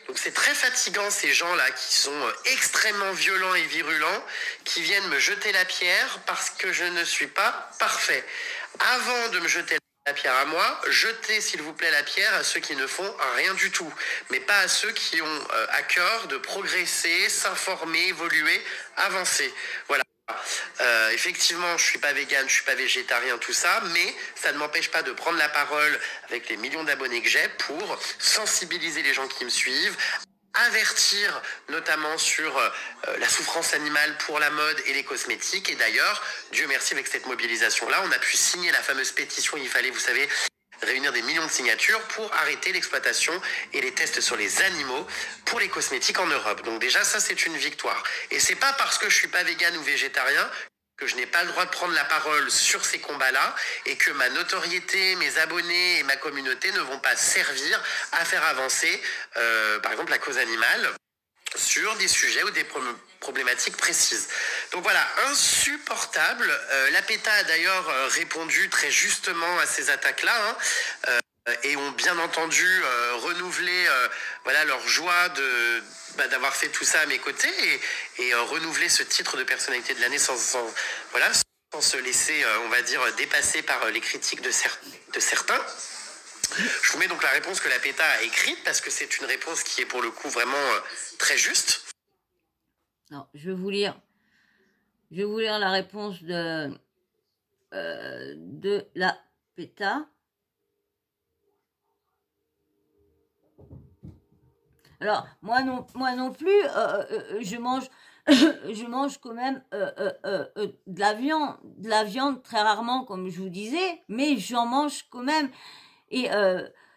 Donc c'est très fatigant ces gens-là qui sont extrêmement violents et virulents, qui viennent me jeter la pierre parce que je ne suis pas parfait. Avant de me jeter la pierre à moi, jetez s'il vous plaît la pierre à ceux qui ne font rien du tout, mais pas à ceux qui ont à cœur de progresser, s'informer, évoluer, avancer. Voilà. Effectivement, je suis pas vegan, je suis pas végétarien, tout ça, mais ça ne m'empêche pas de prendre la parole avec les millions d'abonnés que j'ai pour sensibiliser les gens qui me suivent, avertir notamment sur la souffrance animale pour la mode et les cosmétiques. Et d'ailleurs, Dieu merci, avec cette mobilisation-là, on a pu signer la fameuse pétition. Il fallait, vous savez, réunir des millions de signatures pour arrêter l'exploitation et les tests sur les animaux pour les cosmétiques en Europe. Donc déjà, ça, c'est une victoire. Et c'est pas parce que je suis pas vegan ou végétarien que je n'ai pas le droit de prendre la parole sur ces combats-là et que ma notoriété, mes abonnés et ma communauté ne vont pas servir à faire avancer, par exemple, la cause animale sur des sujets ou des problématiques précises. Donc voilà, insupportable. La PETA a d'ailleurs répondu très justement à ces attaques-là, et ont bien entendu renouvelé leur joie d'avoir fait tout ça à mes côtés et renouveler ce titre de personnalité de l'année sans se laisser, dépasser par les critiques de certains. Je vous mets donc la réponse que la PETA a écrite parce que c'est une réponse qui est pour le coup vraiment très juste. Alors, je vais vous lire la réponse de la PETA. Alors, moi non plus, je mange quand même de la viande très rarement, comme je vous disais, mais j'en mange quand même. Et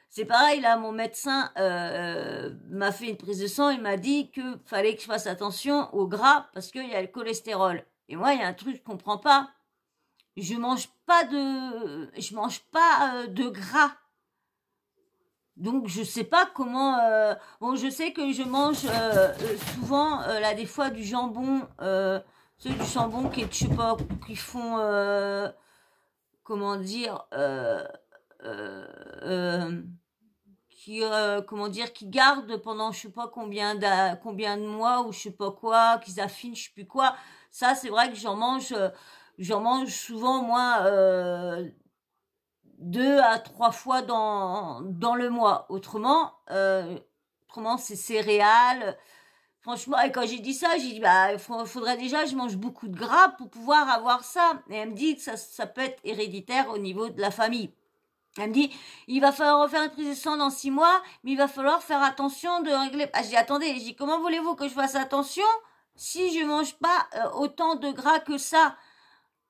c'est pareil, là, mon médecin m'a fait une prise de sang, il m'a dit que fallait que je fasse attention au gras parce qu'il y a le cholestérol. Et moi, il y a un truc que je comprends pas. Je mange pas de gras. Donc je sais pas comment. Je sais que je mange souvent là des fois du jambon, ceux du jambon qui je sais pas, qui font comment dire, qui gardent pendant je sais pas combien de mois ou je sais pas quoi, qu'ils affinent je sais plus quoi. Ça, c'est vrai que j'en mange souvent moi 2 à 3 fois dans le mois. Autrement c'est céréales. Franchement, et quand j'ai dit ça, j'ai dit bah faudrait déjà je mange beaucoup de gras pour pouvoir avoir ça. Et elle me dit que ça peut être héréditaire au niveau de la famille. Elle me dit, il va falloir refaire une prise de sang dans 6 mois, mais il va falloir faire attention de régler. Ah, j'ai dit, attendez, j'ai dit, comment voulez-vous que je fasse attention si je mange pas autant de gras que ça?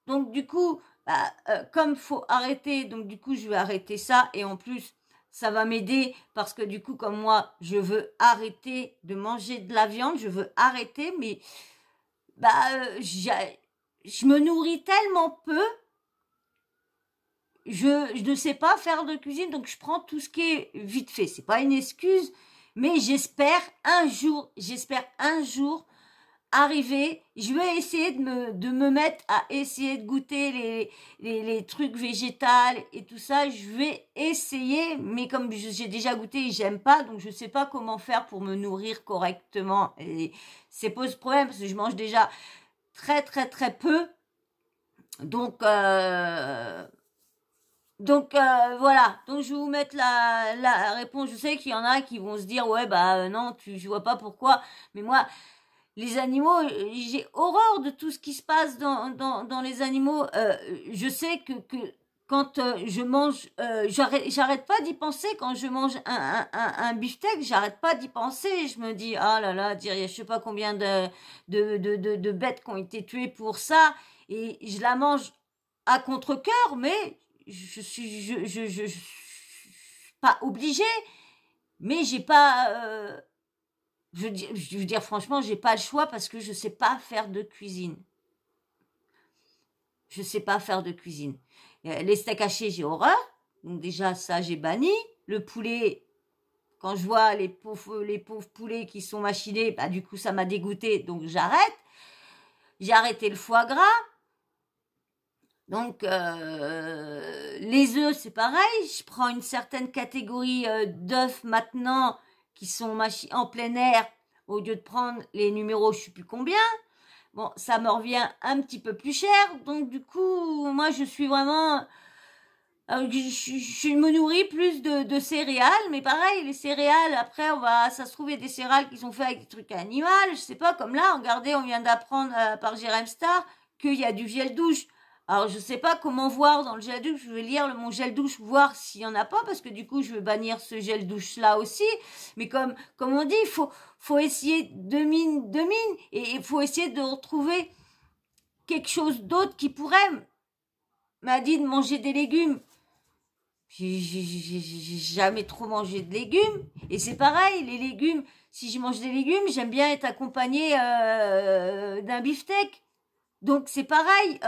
Donc, du coup, comme faut arrêter, donc du coup, je vais arrêter ça. Et en plus, ça va m'aider parce que du coup, comme moi, je veux arrêter de manger de la viande, je veux arrêter, mais je me nourris tellement peu. Je ne sais pas faire de cuisine, donc je prends tout ce qui est vite fait. C'est pas une excuse, mais j'espère un jour arriver. Je vais essayer de me mettre à essayer de goûter les trucs végétals et tout ça. Je vais essayer, mais comme j'ai déjà goûté et j'aime pas, donc je sais pas comment faire pour me nourrir correctement. Et ça pose problème parce que je mange déjà très très très peu. Donc voilà, donc je vais vous mettre la réponse. Je sais qu'il y en a qui vont se dire ouais non, je vois pas pourquoi, mais moi les animaux, j'ai horreur de tout ce qui se passe dans les animaux. Je sais que quand je mange, j'arrête pas d'y penser. Quand je mange un beefsteak, j'arrête pas d'y penser. Je me dis ah là là, je sais pas combien de bêtes qui ont été tuées pour ça, et je la mange à contre-cœur, mais je suis pas obligée, mais j'ai pas je veux dire franchement, j'ai pas le choix parce que je sais pas faire de cuisine. Je sais pas faire de cuisine. Les steaks hachés, j'ai horreur. Donc déjà ça j'ai banni. Le poulet, quand je vois les pauvres poulets qui sont machinés, du coup ça m'a dégoûté, donc j'arrête. J'ai arrêté le foie gras. Donc, les œufs, c'est pareil. Je prends une certaine catégorie d'œufs maintenant qui sont en plein air au lieu de prendre les numéros, je sais plus combien. Bon, ça me revient un petit peu plus cher. Donc, du coup, moi, je suis vraiment... je me nourris plus de céréales. Mais pareil, les céréales, après, ça se trouve, il y a des céréales qui sont faites avec des trucs animaux. Je sais pas, comme là, regardez, on vient d'apprendre par Jérém Star qu'il y a du gel douche. Alors, je sais pas comment voir dans le gel douche. Je vais lire mon gel douche, voir s'il y en a pas, parce que du coup, je vais bannir ce gel douche-là aussi. Mais comme on dit, faut essayer de mine, et il faut essayer de retrouver quelque chose d'autre qui pourrait m'a dit de manger des légumes. J'ai jamais trop mangé de légumes. Et c'est pareil, les légumes, si je mange des légumes, j'aime bien être accompagnée d'un beefsteak. Donc, c'est pareil.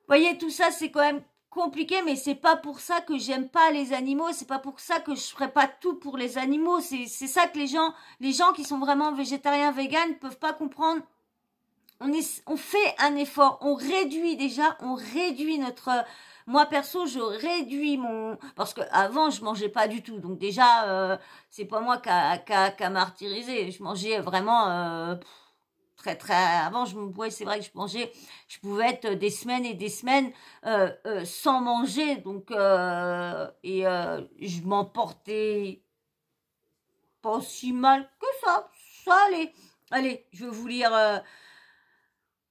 Voyez, tout ça, c'est quand même compliqué, mais c'est pas pour ça que j'aime pas les animaux. C'est pas pour ça que je ferai pas tout pour les animaux. C'est ça que les gens qui sont vraiment végétariens, véganes, ne peuvent pas comprendre. On fait un effort. On réduit notre... Moi, perso, je réduis parce que avant je mangeais pas du tout. Donc déjà, c'est pas moi qu'à martyriser. Je mangeais vraiment... très avant c'est vrai que je pouvais être des semaines et des semaines sans manger, donc je m'en portais pas si mal que ça allez, je vais vous lire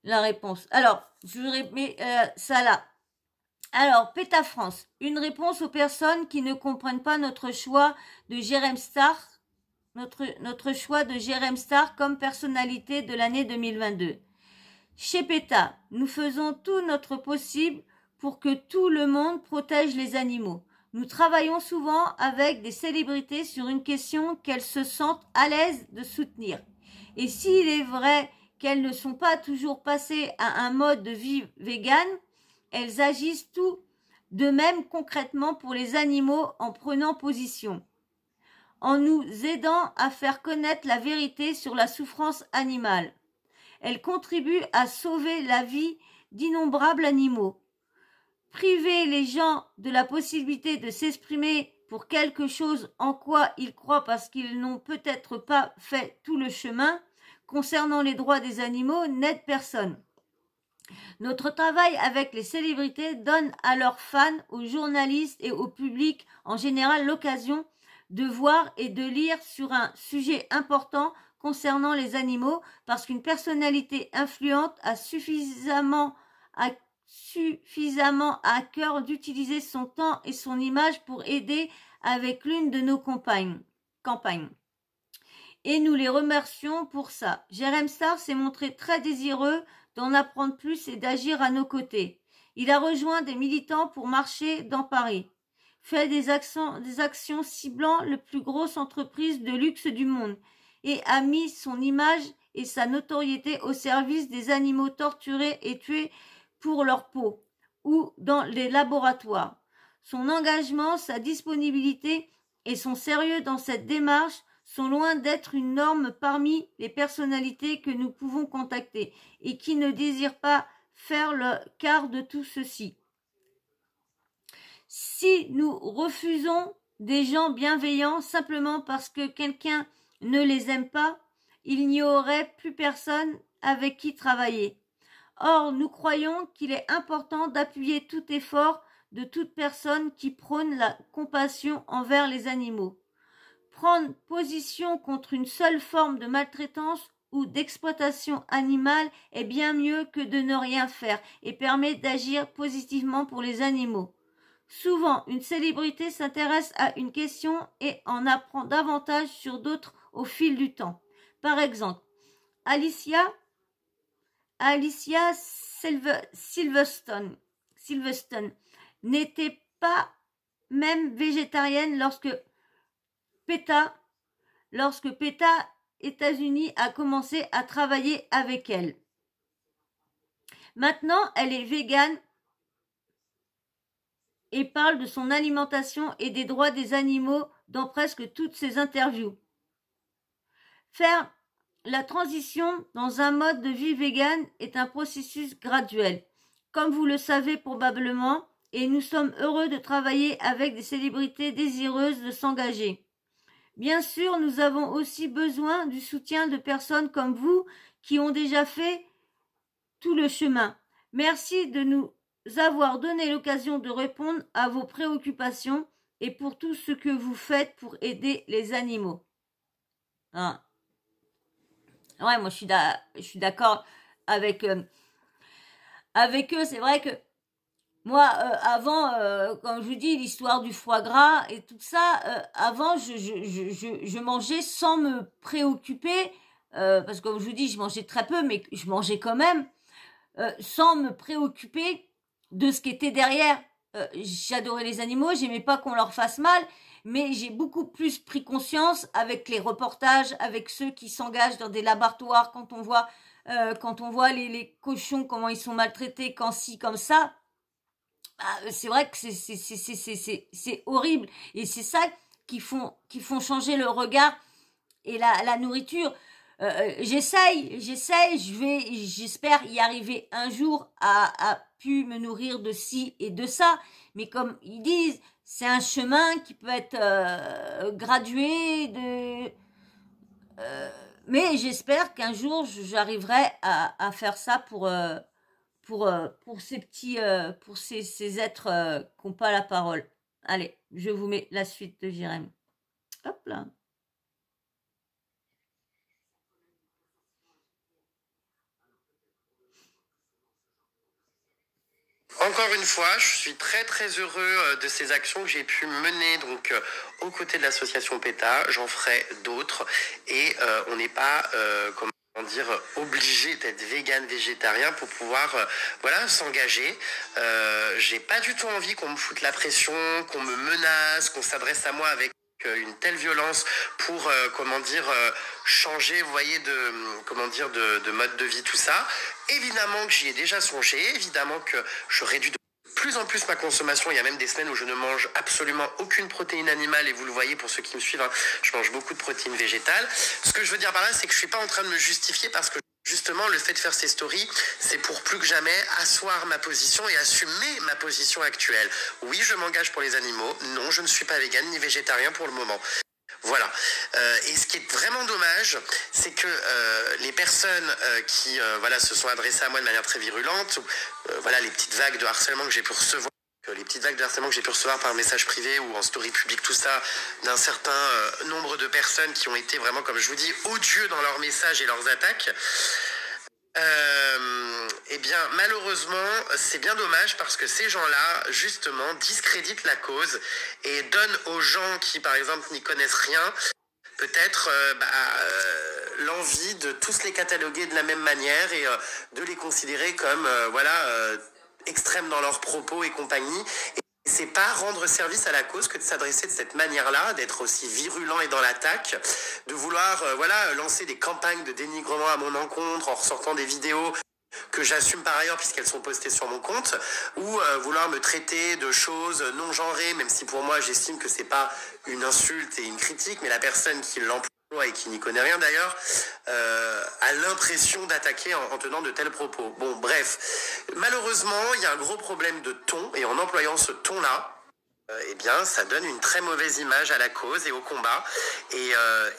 la réponse. Alors je mets ça là. Alors PETA France, une réponse aux personnes qui ne comprennent pas notre choix de Jérém Star. Notre choix de Jérém Star comme personnalité de l'année 2022. Chez PETA, nous faisons tout notre possible pour que tout le monde protège les animaux. Nous travaillons souvent avec des célébrités sur une question qu'elles se sentent à l'aise de soutenir. Et s'il est vrai qu'elles ne sont pas toujours passées à un mode de vie vegan, elles agissent tout de même concrètement pour les animaux en prenant position, en nous aidant à faire connaître la vérité sur la souffrance animale. Elle contribue à sauver la vie d'innombrables animaux. Priver les gens de la possibilité de s'exprimer pour quelque chose en quoi ils croient parce qu'ils n'ont peut-être pas fait tout le chemin concernant les droits des animaux n'aide personne. Notre travail avec les célébrités donne à leurs fans, aux journalistes et au public en général l'occasion de voir et de lire sur un sujet important concernant les animaux parce qu'une personnalité influente a suffisamment à cœur d'utiliser son temps et son image pour aider avec l'une de nos campagnes. Et nous les remercions pour ça. Jérém Star s'est montré très désireux d'en apprendre plus et d'agir à nos côtés. Il a rejoint des militants pour marcher dans Paris, fait des actions ciblant les plus grosses entreprises de luxe du monde et a mis son image et sa notoriété au service des animaux torturés et tués pour leur peau ou dans les laboratoires. Son engagement, sa disponibilité et son sérieux dans cette démarche sont loin d'être une norme parmi les personnalités que nous pouvons contacter et qui ne désirent pas faire le quart de tout ceci. Si nous refusons des gens bienveillants simplement parce que quelqu'un ne les aime pas, il n'y aurait plus personne avec qui travailler. Or, nous croyons qu'il est important d'appuyer tout effort de toute personne qui prône la compassion envers les animaux. Prendre position contre une seule forme de maltraitance ou d'exploitation animale est bien mieux que de ne rien faire et permet d'agir positivement pour les animaux. Souvent, une célébrité s'intéresse à une question et en apprend davantage sur d'autres au fil du temps. Par exemple, Alicia Silverstone n'était pas même végétarienne lorsque PETA États-Unis a commencé à travailler avec elle. Maintenant, elle est végane et parle de son alimentation et des droits des animaux dans presque toutes ses interviews. Faire la transition dans un mode de vie vegan est un processus graduel, comme vous le savez probablement, et nous sommes heureux de travailler avec des célébrités désireuses de s'engager. Bien sûr, nous avons aussi besoin du soutien de personnes comme vous qui ont déjà fait tout le chemin. Merci de nous avoir donné l'occasion de répondre à vos préoccupations et pour tout ce que vous faites pour aider les animaux. Hein. Ouais, moi je suis d'accord avec eux. C'est vrai que moi, avant, comme je vous dis, l'histoire du foie gras et tout ça, avant, je mangeais sans me préoccuper, parce que comme je vous dis, je mangeais très peu, mais je mangeais quand même, sans me préoccuper de ce qui était derrière. J'adorais les animaux, j'aimais pas qu'on leur fasse mal, mais j'ai beaucoup plus pris conscience avec les reportages, avec ceux qui s'engagent dans des laboratoires, quand on voit les cochons, comment ils sont maltraités, quand ci, comme ça. C'est vrai que c'est horrible et c'est ça qui font changer le regard et la nourriture. J'espère y arriver un jour à pu me nourrir de ci et de ça, mais comme ils disent, c'est un chemin qui peut être gradué mais j'espère qu'un jour j'arriverai à faire ça pour ces petits, pour ces êtres qui n'ont pas la parole. Allez, je vous mets la suite de Jérém. Hop là. Encore une fois, je suis très très heureux de ces actions que j'ai pu mener donc aux côtés de l'association PETA. J'en ferai d'autres et on n'est pas obligé d'être vegan, végétarien pour pouvoir s'engager. J'ai pas du tout envie qu'on me foute la pression, qu'on me menace, qu'on s'adresse à moi avec une telle violence pour changer, vous voyez, de mode de vie, tout ça. Évidemment que j'y ai déjà songé, évidemment que je réduis de plus en plus ma consommation. Il y a même des semaines où je ne mange absolument aucune protéine animale et vous le voyez pour ceux qui me suivent, hein, je mange beaucoup de protéines végétales. Ce que je veux dire par là, c'est que je suis pas en train de me justifier parce que justement justement, le fait de faire ces stories, c'est pour plus que jamais asseoir ma position et assumer ma position actuelle. Oui, je m'engage pour les animaux. Non, je ne suis pas végane ni végétarien pour le moment. Voilà. Et ce qui est vraiment dommage, c'est que les personnes qui voilà, se sont adressées à moi de manière très virulente, voilà, les petites vagues de harcèlement que j'ai pu recevoir, par message privé ou en story publique, tout ça, d'un certain nombre de personnes qui ont été vraiment, comme je vous dis, odieux dans leurs messages et leurs attaques. Eh bien, malheureusement, c'est bien dommage parce que ces gens-là, justement, discréditent la cause et donnent aux gens qui, par exemple, n'y connaissent rien, peut-être l'envie de tous les cataloguer de la même manière et de les considérer comme, extrêmes dans leurs propos et compagnie. Et c'est pas rendre service à la cause que de s'adresser de cette manière-là, d'être aussi virulent et dans l'attaque, de vouloir lancer des campagnes de dénigrement à mon encontre en ressortant des vidéos que j'assume par ailleurs puisqu'elles sont postées sur mon compte, ou vouloir me traiter de choses non genrées, même si pour moi j'estime que c'est pas une insulte et une critique, mais la personne qui l'emploie et qui n'y connaît rien d'ailleurs, a l'impression d'attaquer en tenant de tels propos. Bon, bref. Malheureusement, il y a un gros problème de ton, et en employant ce ton-là, eh bien, ça donne une très mauvaise image à la cause et au combat, et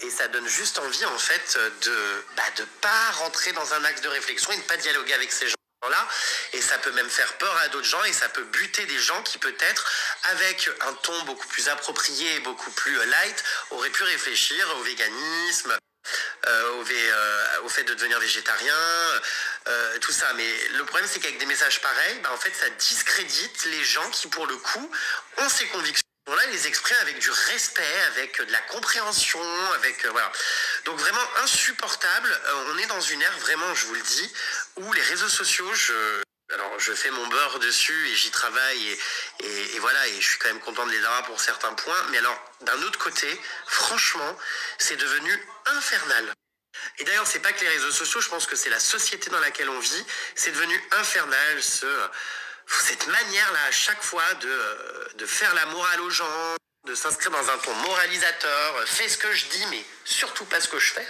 ça donne juste envie, en fait, de pas rentrer dans un axe de réflexion et de pas dialoguer avec ces gens-là, et ça peut même faire peur à d'autres gens, et ça peut buter des gens qui peut-être, avec un ton beaucoup plus approprié et beaucoup plus light, auraient pu réfléchir au véganisme, au fait de devenir végétarien, tout ça. Mais le problème, c'est qu'avec des messages pareils, en fait, ça discrédite les gens qui, pour le coup, ont ces convictions-là, les expriment avec du respect, avec de la compréhension, avec voilà. Donc vraiment insupportable. On est dans une ère, vraiment, je vous le dis, où les réseaux sociaux, alors je fais mon beurre dessus et j'y travaille et voilà, et je suis quand même content de les avoir pour certains points, mais alors d'un autre côté, franchement, c'est devenu infernal. Et d'ailleurs, c'est pas que les réseaux sociaux, je pense que c'est la société dans laquelle on vit, c'est devenu infernal, cette manière-là à chaque fois de faire la morale aux gens, de s'inscrire dans un ton moralisateur, fais ce que je dis, mais surtout pas ce que je fais.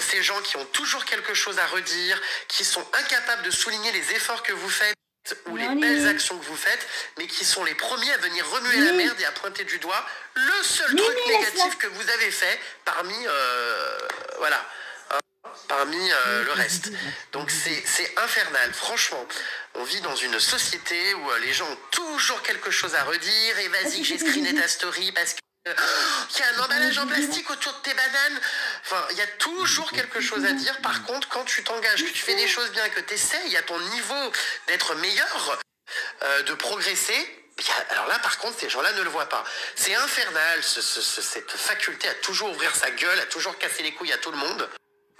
Ces gens qui ont toujours quelque chose à redire, qui sont incapables de souligner les efforts que vous faites ou les belles actions que vous faites, mais qui sont les premiers à venir remuer la merde et à pointer du doigt le seul truc négatif que vous avez fait parmi le reste. Donc c'est infernal, franchement. On vit dans une société où les gens ont toujours quelque chose à redire, et vas-y que j'ai screené ta story parce que il y a un emballage en plastique autour de tes bananes. Enfin, il y a toujours quelque chose à dire. Par contre, quand tu t'engages, que tu fais des choses bien, que tu essayes à ton niveau d'être meilleur, de progresser, alors là, par contre, ces gens-là ne le voient pas. C'est infernal, cette faculté à toujours ouvrir sa gueule, à toujours casser les couilles à tout le monde.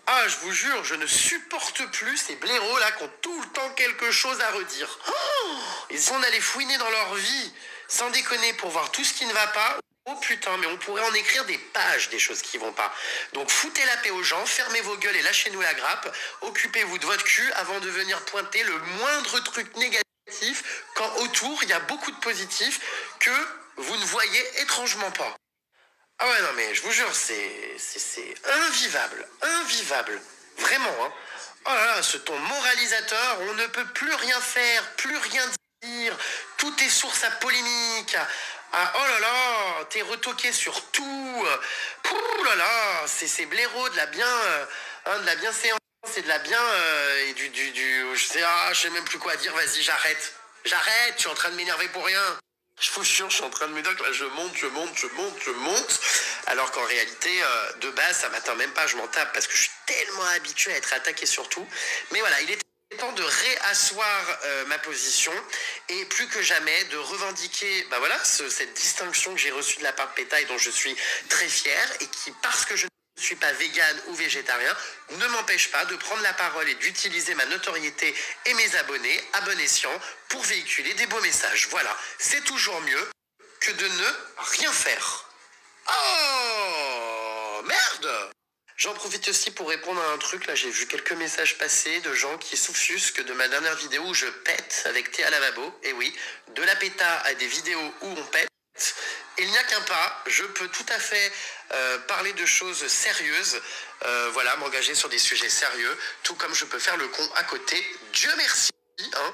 Ah, je vous jure, je ne supporte plus ces blaireaux-là qui ont tout le temps quelque chose à redire. Oh, ils sont allés fouiner dans leur vie, sans déconner, pour voir tout ce qui ne va pas. Oh putain, mais on pourrait en écrire des pages des choses qui vont pas. Donc foutez la paix aux gens, fermez vos gueules et lâchez-nous la grappe. Occupez-vous de votre cul avant de venir pointer le moindre truc négatif quand autour il y a beaucoup de positifs que vous ne voyez étrangement pas. Ah ouais, non mais je vous jure, c'est invivable, vraiment, hein. Oh là là, ce ton moralisateur, on ne peut plus rien faire, plus rien dire, tout est source à polémique. Ah, oh là là, t'es retoqué sur tout. Ouh là là, c'est ces blaireaux de la bienséance et de la bien je sais même plus quoi dire. Vas-y, j'arrête, je suis en train de m'énerver pour rien. Je vous jure, je suis en train de me dire que là, je monte. Alors qu'en réalité, de base, ça m'atteint même pas, je m'en tape parce que je suis tellement habitué à être attaqué sur tout. Mais voilà, il est temps de réasseoir ma position et plus que jamais de revendiquer cette distinction que j'ai reçue de la part de PETA et dont je suis très fier et qui, parce que je ne suis pas végane ou végétarien, ne m'empêche pas de prendre la parole et d'utiliser ma notoriété et mes abonnés, à bon escient, pour véhiculer des beaux messages. Voilà, c'est toujours mieux que de ne rien faire. Oh, merde! J'en profite aussi pour répondre à un truc. Là, j'ai vu quelques messages passer de gens qui s'offusquent de ma dernière vidéo où je pète avec Théa Lavabo. Et oui, de la PETA à des vidéos où on pète. il n'y a qu'un pas, je peux tout à fait parler de choses sérieuses, voilà, m'engager sur des sujets sérieux, tout comme je peux faire le con à côté, Dieu merci. Hein,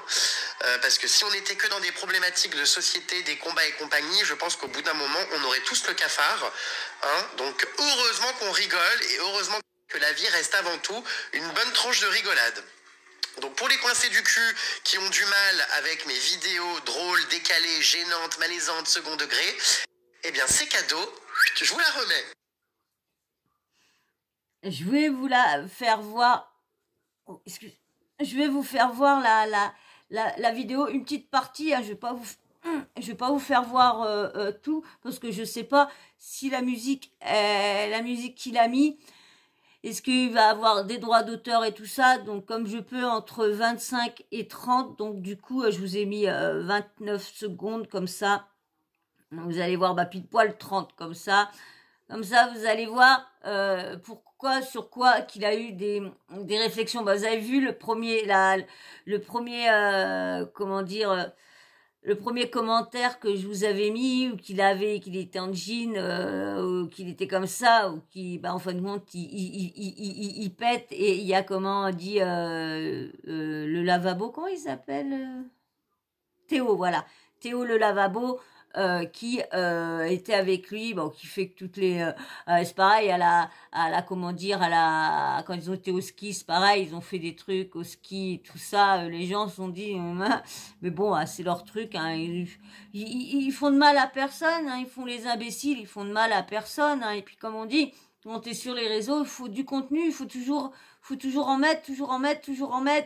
parce que si on n'était que dans des problématiques de société, des combats et compagnie, je pense qu'au bout d'un moment, on aurait tous le cafard. Hein, donc heureusement qu'on rigole et heureusement que la vie reste avant tout une bonne tranche de rigolade. Donc pour les coincés du cul qui ont du mal avec mes vidéos drôles, décalées, gênantes, malaisantes, second degré, eh bien c'est cadeau, je vous la remets. Je vais vous la faire voir. Oh, excusez. Je vais vous faire voir la vidéo, une petite partie. Hein, je vais pas vous faire voir tout parce que je sais pas si la musique qu'il a mis, est-ce qu'il va avoir des droits d'auteur et tout ça. Donc comme je peux entre 25 et 30, donc du coup je vous ai mis 29 secondes comme ça. Vous allez voir pile poil 30 comme ça. Comme ça, vous allez voir pourquoi, sur quoi qu'il a eu des réflexions. Vous avez vu le premier le premier commentaire que je vous avais mis, ou qu'il était en jean, ou qu'il était comme ça, ou en fin de compte, il pète, et il y a comment on dit le lavabo, comment il s'appelle Théo, voilà. Théo le lavabo. Qui était avec lui, qui fait que toutes les c'est pareil quand ils ont été au ski, c'est pareil, ils ont fait des trucs au ski, tout ça, les gens se sont dit mais bon, c'est leur truc, hein, ils font de mal à personne, hein, ils font les imbéciles, ils font de mal à personne, hein, et puis comme on dit, quand t'es sur les réseaux, il faut du contenu, il faut toujours en mettre,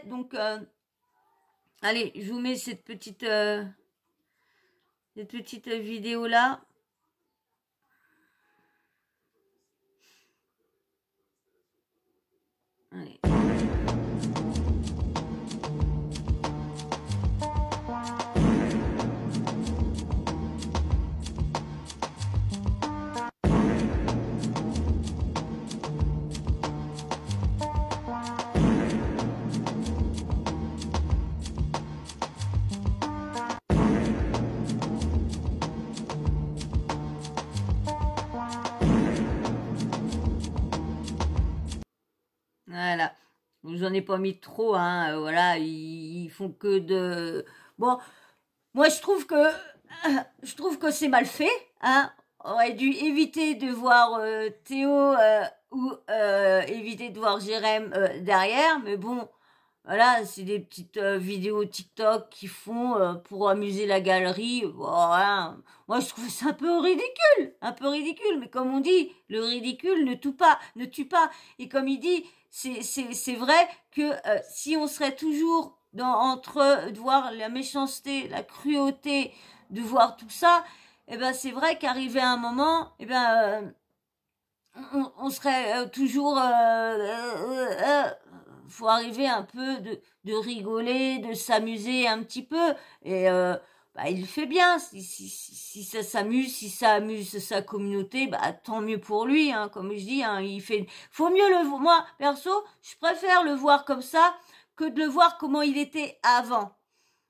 donc allez, je vous mets cette petite vidéo là. Allez. Voilà. J'en ai pas mis trop, hein. Voilà, ils font que de. Bon, moi je trouve que c'est mal fait, hein. On aurait dû éviter de voir Théo ou éviter de voir Jérém derrière, mais bon, voilà, c'est des petites vidéos TikTok qui font pour amuser la galerie. Voilà. Moi, je trouve ça un peu ridicule, mais comme on dit, le ridicule ne tue pas. Et comme il dit, c'est vrai que si on serait toujours de voir la méchanceté, la cruauté, de voir tout ça, eh ben c'est vrai qu'arrivé à un moment, eh ben on serait toujours faut arriver un peu de rigoler, de s'amuser un petit peu, et il le fait bien. Si ça s'amuse, si ça amuse sa communauté, tant mieux pour lui, hein, comme je dis, hein, faut mieux moi perso, je préfère le voir comme ça que de le voir comment il était avant,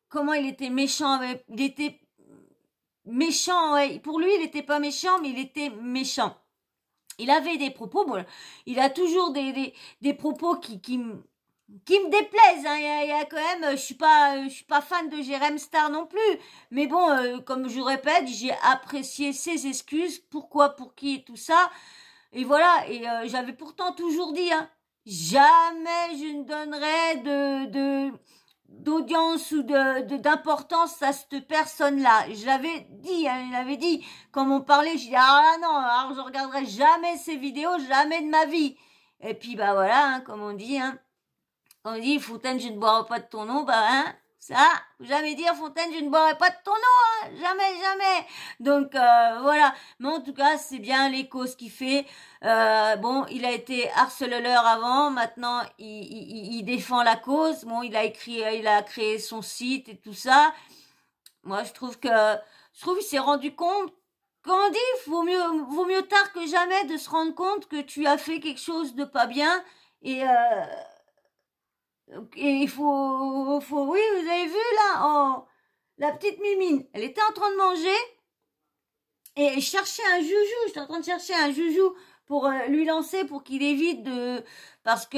comment il était méchant, il était méchant, ouais. Pour lui il était pas méchant, mais il était méchant. Il avait des propos, bon, il a toujours des propos qui me déplaisent, hein. Il y a quand même, je suis pas fan de Jérém Star non plus, mais bon, comme je répète, j'ai apprécié ses excuses, pourquoi, pour qui et tout ça, et voilà. Et j'avais pourtant toujours dit, hein, jamais je ne donnerai d'audience ou d'importance à cette personne-là. Je l'avais dit, hein, il avait dit, quand on parlait, je dis, ah non, alors je regarderai jamais ces vidéos, jamais de ma vie. Et puis, voilà, hein, comme on dit, Fontaine, je ne boirai pas de ton eau, ça, faut jamais dire, Fontaine, je ne boirai pas de ton eau, hein, jamais. Donc, voilà. Mais en tout cas, c'est bien les causes qu'il fait. Bon, il a été harceleur avant, maintenant, il défend la cause. Bon, il a créé son site et tout ça. Moi, je trouve qu'il s'est rendu compte, comme on dit, vaut mieux tard que jamais de se rendre compte que tu as fait quelque chose de pas bien, et il faut, oui, vous avez vu là, la petite Mimine, elle était en train de manger, Et je cherchais un joujou, j'étais en train de chercher un joujou pour lui lancer, pour qu'il évite de... Parce que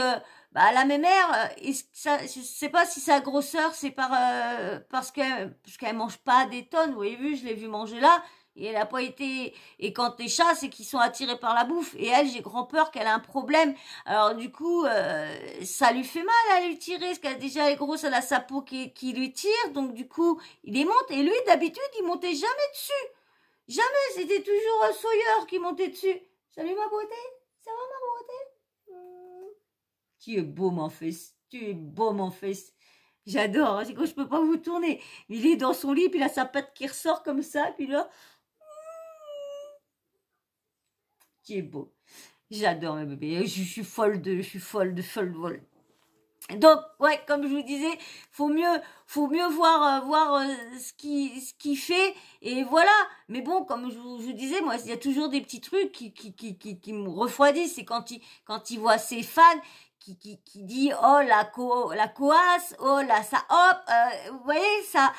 bah, la mémère, je sais pas si sa grosseur, c'est parce qu'elle mange pas des tonnes. Vous avez vu, je l'ai vu manger là. Et elle a pas été... Et quand les chats, c'est qu'ils sont attirés par la bouffe. Et elle, j'ai grand peur qu'elle ait un problème. Alors du coup, ça lui fait mal à lui tirer, parce qu'elle déjà est grosse, elle a sa peau qui lui tire. Donc du coup, il les monte. Et lui, d'habitude, il montait jamais dessus. Jamais, c'était toujours Sawyer qui montait dessus. Salut ma beauté, ça va ma beauté? Tu es beau mon fils, tu es beau mon fils. J'adore, c'est quand je peux pas vous tourner. Il est dans son lit, puis il a sa patte qui ressort comme ça, puis là... Tu es beau. J'adore mes bébés, je suis folle de folle. Donc, ouais, comme je vous disais, faut mieux voir ce qui fait, et voilà. Mais bon, comme je vous disais, moi, il y a toujours des petits trucs qui me refroidissent. C'est quand il voit ses fans qui dit oh la coasse, oh la ça, hop, vous voyez ça.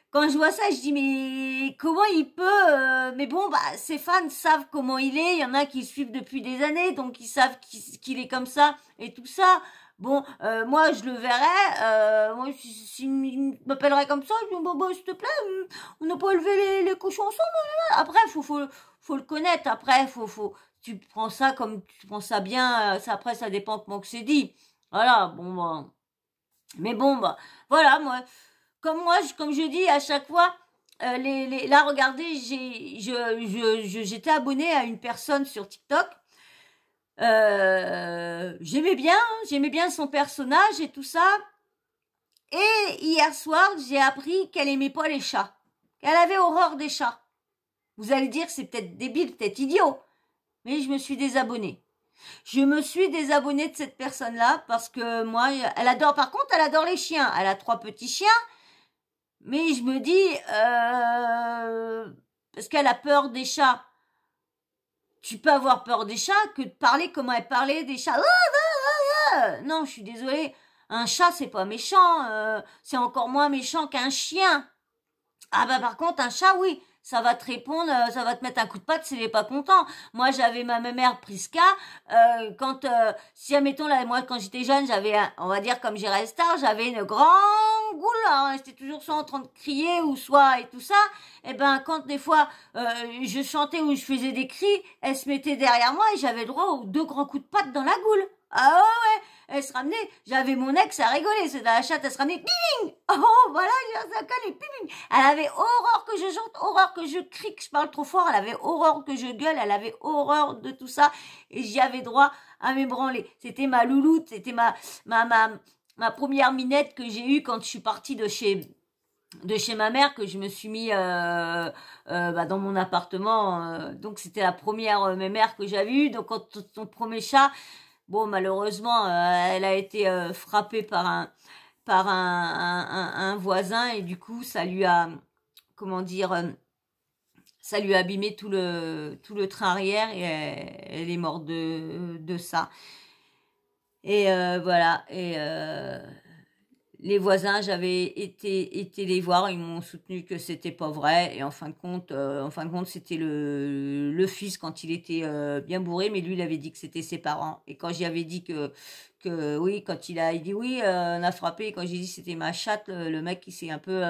Quand je vois ça, je dis mais comment il peut mais bon, bah ses fans savent comment il est. Il y en a qui le suivent depuis des années, donc ils savent qu'il est comme ça et tout ça. Bon, moi je le verrais. Moi, s'il m'appellerait comme ça, je dis bah, s'il te plaît, on n'a pas élevé les cochons ensemble. Après, faut le connaître. Après, tu prends ça comme tu prends ça bien. Ça, après, ça dépend comment que c'est dit. Voilà. Bon, bah. Mais bon, bah, voilà, moi. Comme je dis à chaque fois, là, regardez, j'étais abonnée à une personne sur TikTok. J'aimais bien son personnage et tout ça. Et hier soir, j'ai appris qu'elle aimait pas les chats. Qu'elle avait horreur des chats. Vous allez dire, c'est peut-être débile, peut-être idiot. Mais je me suis désabonnée. Je me suis désabonnée de cette personne-là parce que moi, par contre, elle adore les chiens. Elle a 3 petits chiens. Mais je me dis, parce qu'elle a peur des chats. Tu peux avoir peur des chats que de parler comment elle parlait des chats. Non, je suis désolée. Un chat, c'est pas méchant. C'est encore moins méchant qu'un chien. Ah bah par contre, un chat, oui. Ça va te répondre, ça va te mettre un coup de patte s'il est pas content. Moi, j'avais ma mère Priska. Si admettons là, moi quand j'étais jeune, on va dire comme j'irais star, j'avais une grande goule. Hein, j'étais toujours soit en train de crier ou soit et tout ça. Et ben quand des fois je chantais ou je faisais des cris, elle se mettait derrière moi et j'avais droit aux 2 grands coups de patte dans la goule. Ah ouais, elle se ramenait. J'avais mon ex à rigoler. C'est dans la chatte, elle se ramenait. Bing. Oh voilà, ça colle et bing. Elle avait horreur que je chante, horreur que je crie, que je parle trop fort. Elle avait horreur que je gueule. Elle avait horreur de tout ça. Et j'y avais droit à m'ébranler. C'était ma louloute. C'était ma première minette que j'ai eue quand je suis partie de chez ma mère, que je me suis mis dans mon appartement. Donc c'était la première mémère que j'avais eue. Donc quand ton premier chat, bon malheureusement, elle a été frappée par un voisin et du coup ça lui a ça lui a abîmé tout le train arrière et elle est morte de ça. Et voilà. Et les voisins, j'avais été les voir, ils m'ont soutenu que c'était pas vrai et en fin de compte, c'était le fils quand il était bien bourré, mais lui il avait dit que c'était ses parents. Et quand j'y avais dit que oui, quand il dit oui, on a frappé, et quand j'ai dit c'était ma chatte, le mec il s'est un peu